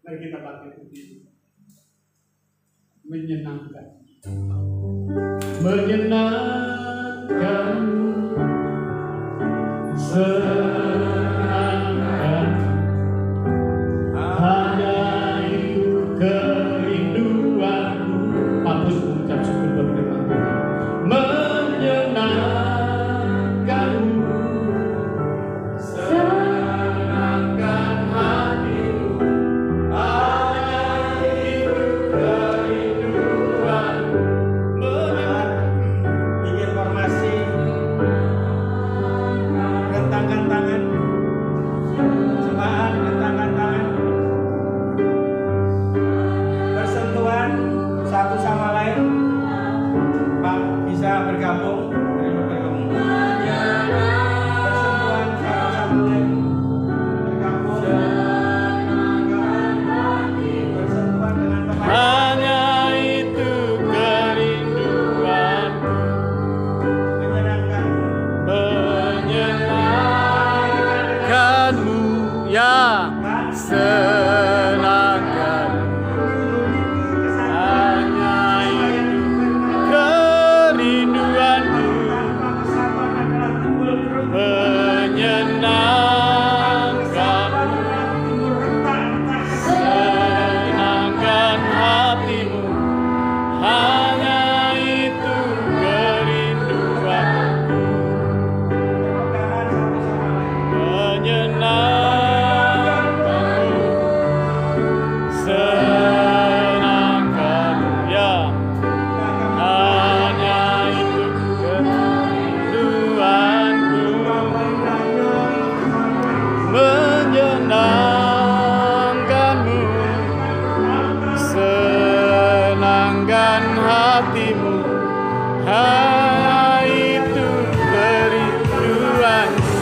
Mari kita bangkit berdiri. Menyenangkan. Menyenangkan. Senangkan. Hanya itu kerinduanku. Mampus mengucap syukur berterima kasih. Menyenangkanmu. Senangkan hatimu. Hanya itu kerinduanku. Bikin formasi, rentangkan tangan, semaan, rentangkan tangan, bersentuhan satu sama lain. Pak bisa bergabung, bergabung. Bersentuhan satu sama lain, bergabung. Bersentuhan dengan teman. Hanya itu kerinduanku. Menyenangkan. Menyenangkanmu, ya senangkan. Hanya itu kerinduanku. Menyenangkanmu, senangkan hatimu. Hanya itu kerinduanku. Menyenangkanmu, senangkan, ya hanya itu kerinduanku. Menyenangkanmu, senangkan hatimu. Hanya itu kerinduanku.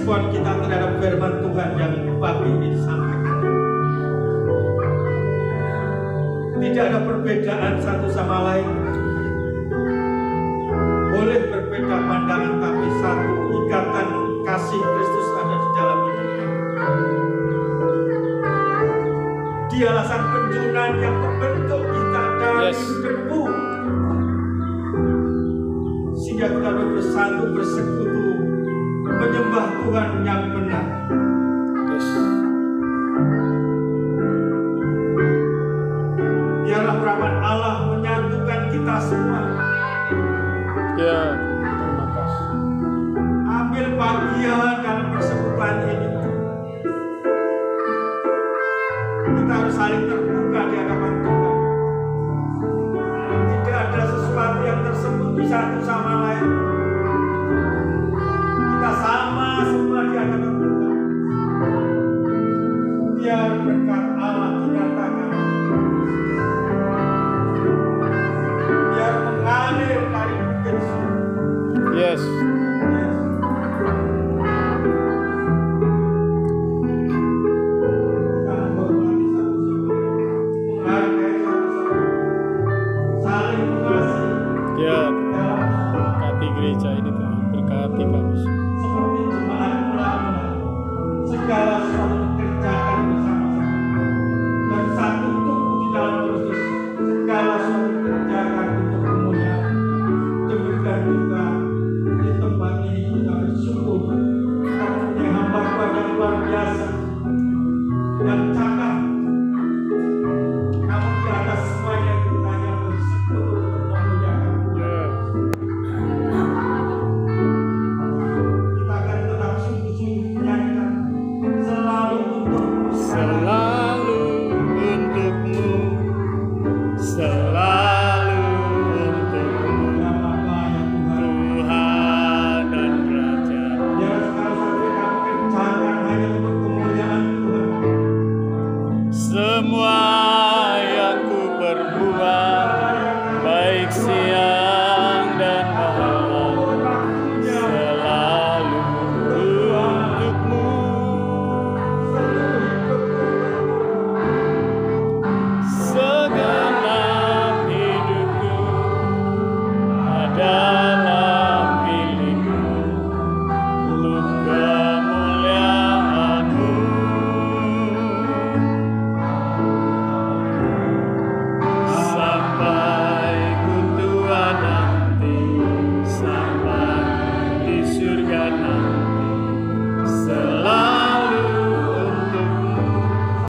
respon kita terhadap firman Tuhan yang pagi ini disampaikan. Tidak ada perbedaan satu sama lain. Boleh berbeda pandangan, tapi satu ikatan kasih Kristus ada di dalam hidup. Dialah sang penjunan yang membentuk kita dari debu, sehingga kita bersatu bersekutu menyembah Tuhan yang benar. Biarlah rahmat Allah menyatukan kita semua. Ya, terima kasih. Ambil bagian dalam persekutuan ini. Kita harus saling terbuka di hadapan Tuhan. Tidak ada sesuatu yang tersembunyi satu sama lain. Kita sama semua di hadapan Tuhan. Biar berkat Allah dinyatakan. Biar mengalir dari bukit surga. Yes. Ya, berkati gereja ini Tuhan, berkati kami. Seperti jemaat ulama, segala sesuatu dikerjakan bersama-sama dan satu tubuh di dalam Kristus. Segala sesuatu dikerjakan untuk kemuliaan. Demikian juga di tempat ini kita bersyukur kita mempunyai hamba Tuhan yang luar biasa, yang cakap. Namun di atas semuanya kita yang bersekutu untuk memuliakan Tuhan. Kita akan tetap sungguh-sungguh menyanyikan selalu untukmu, Selalu untukmu, selalu untukmu, ya Bapa, ya Tuhan. Tuhan dan Raja. Biar sekali-sekali kami kerjakan hanya untuk kemuliaan Tuhan. Semua yang ku perbuat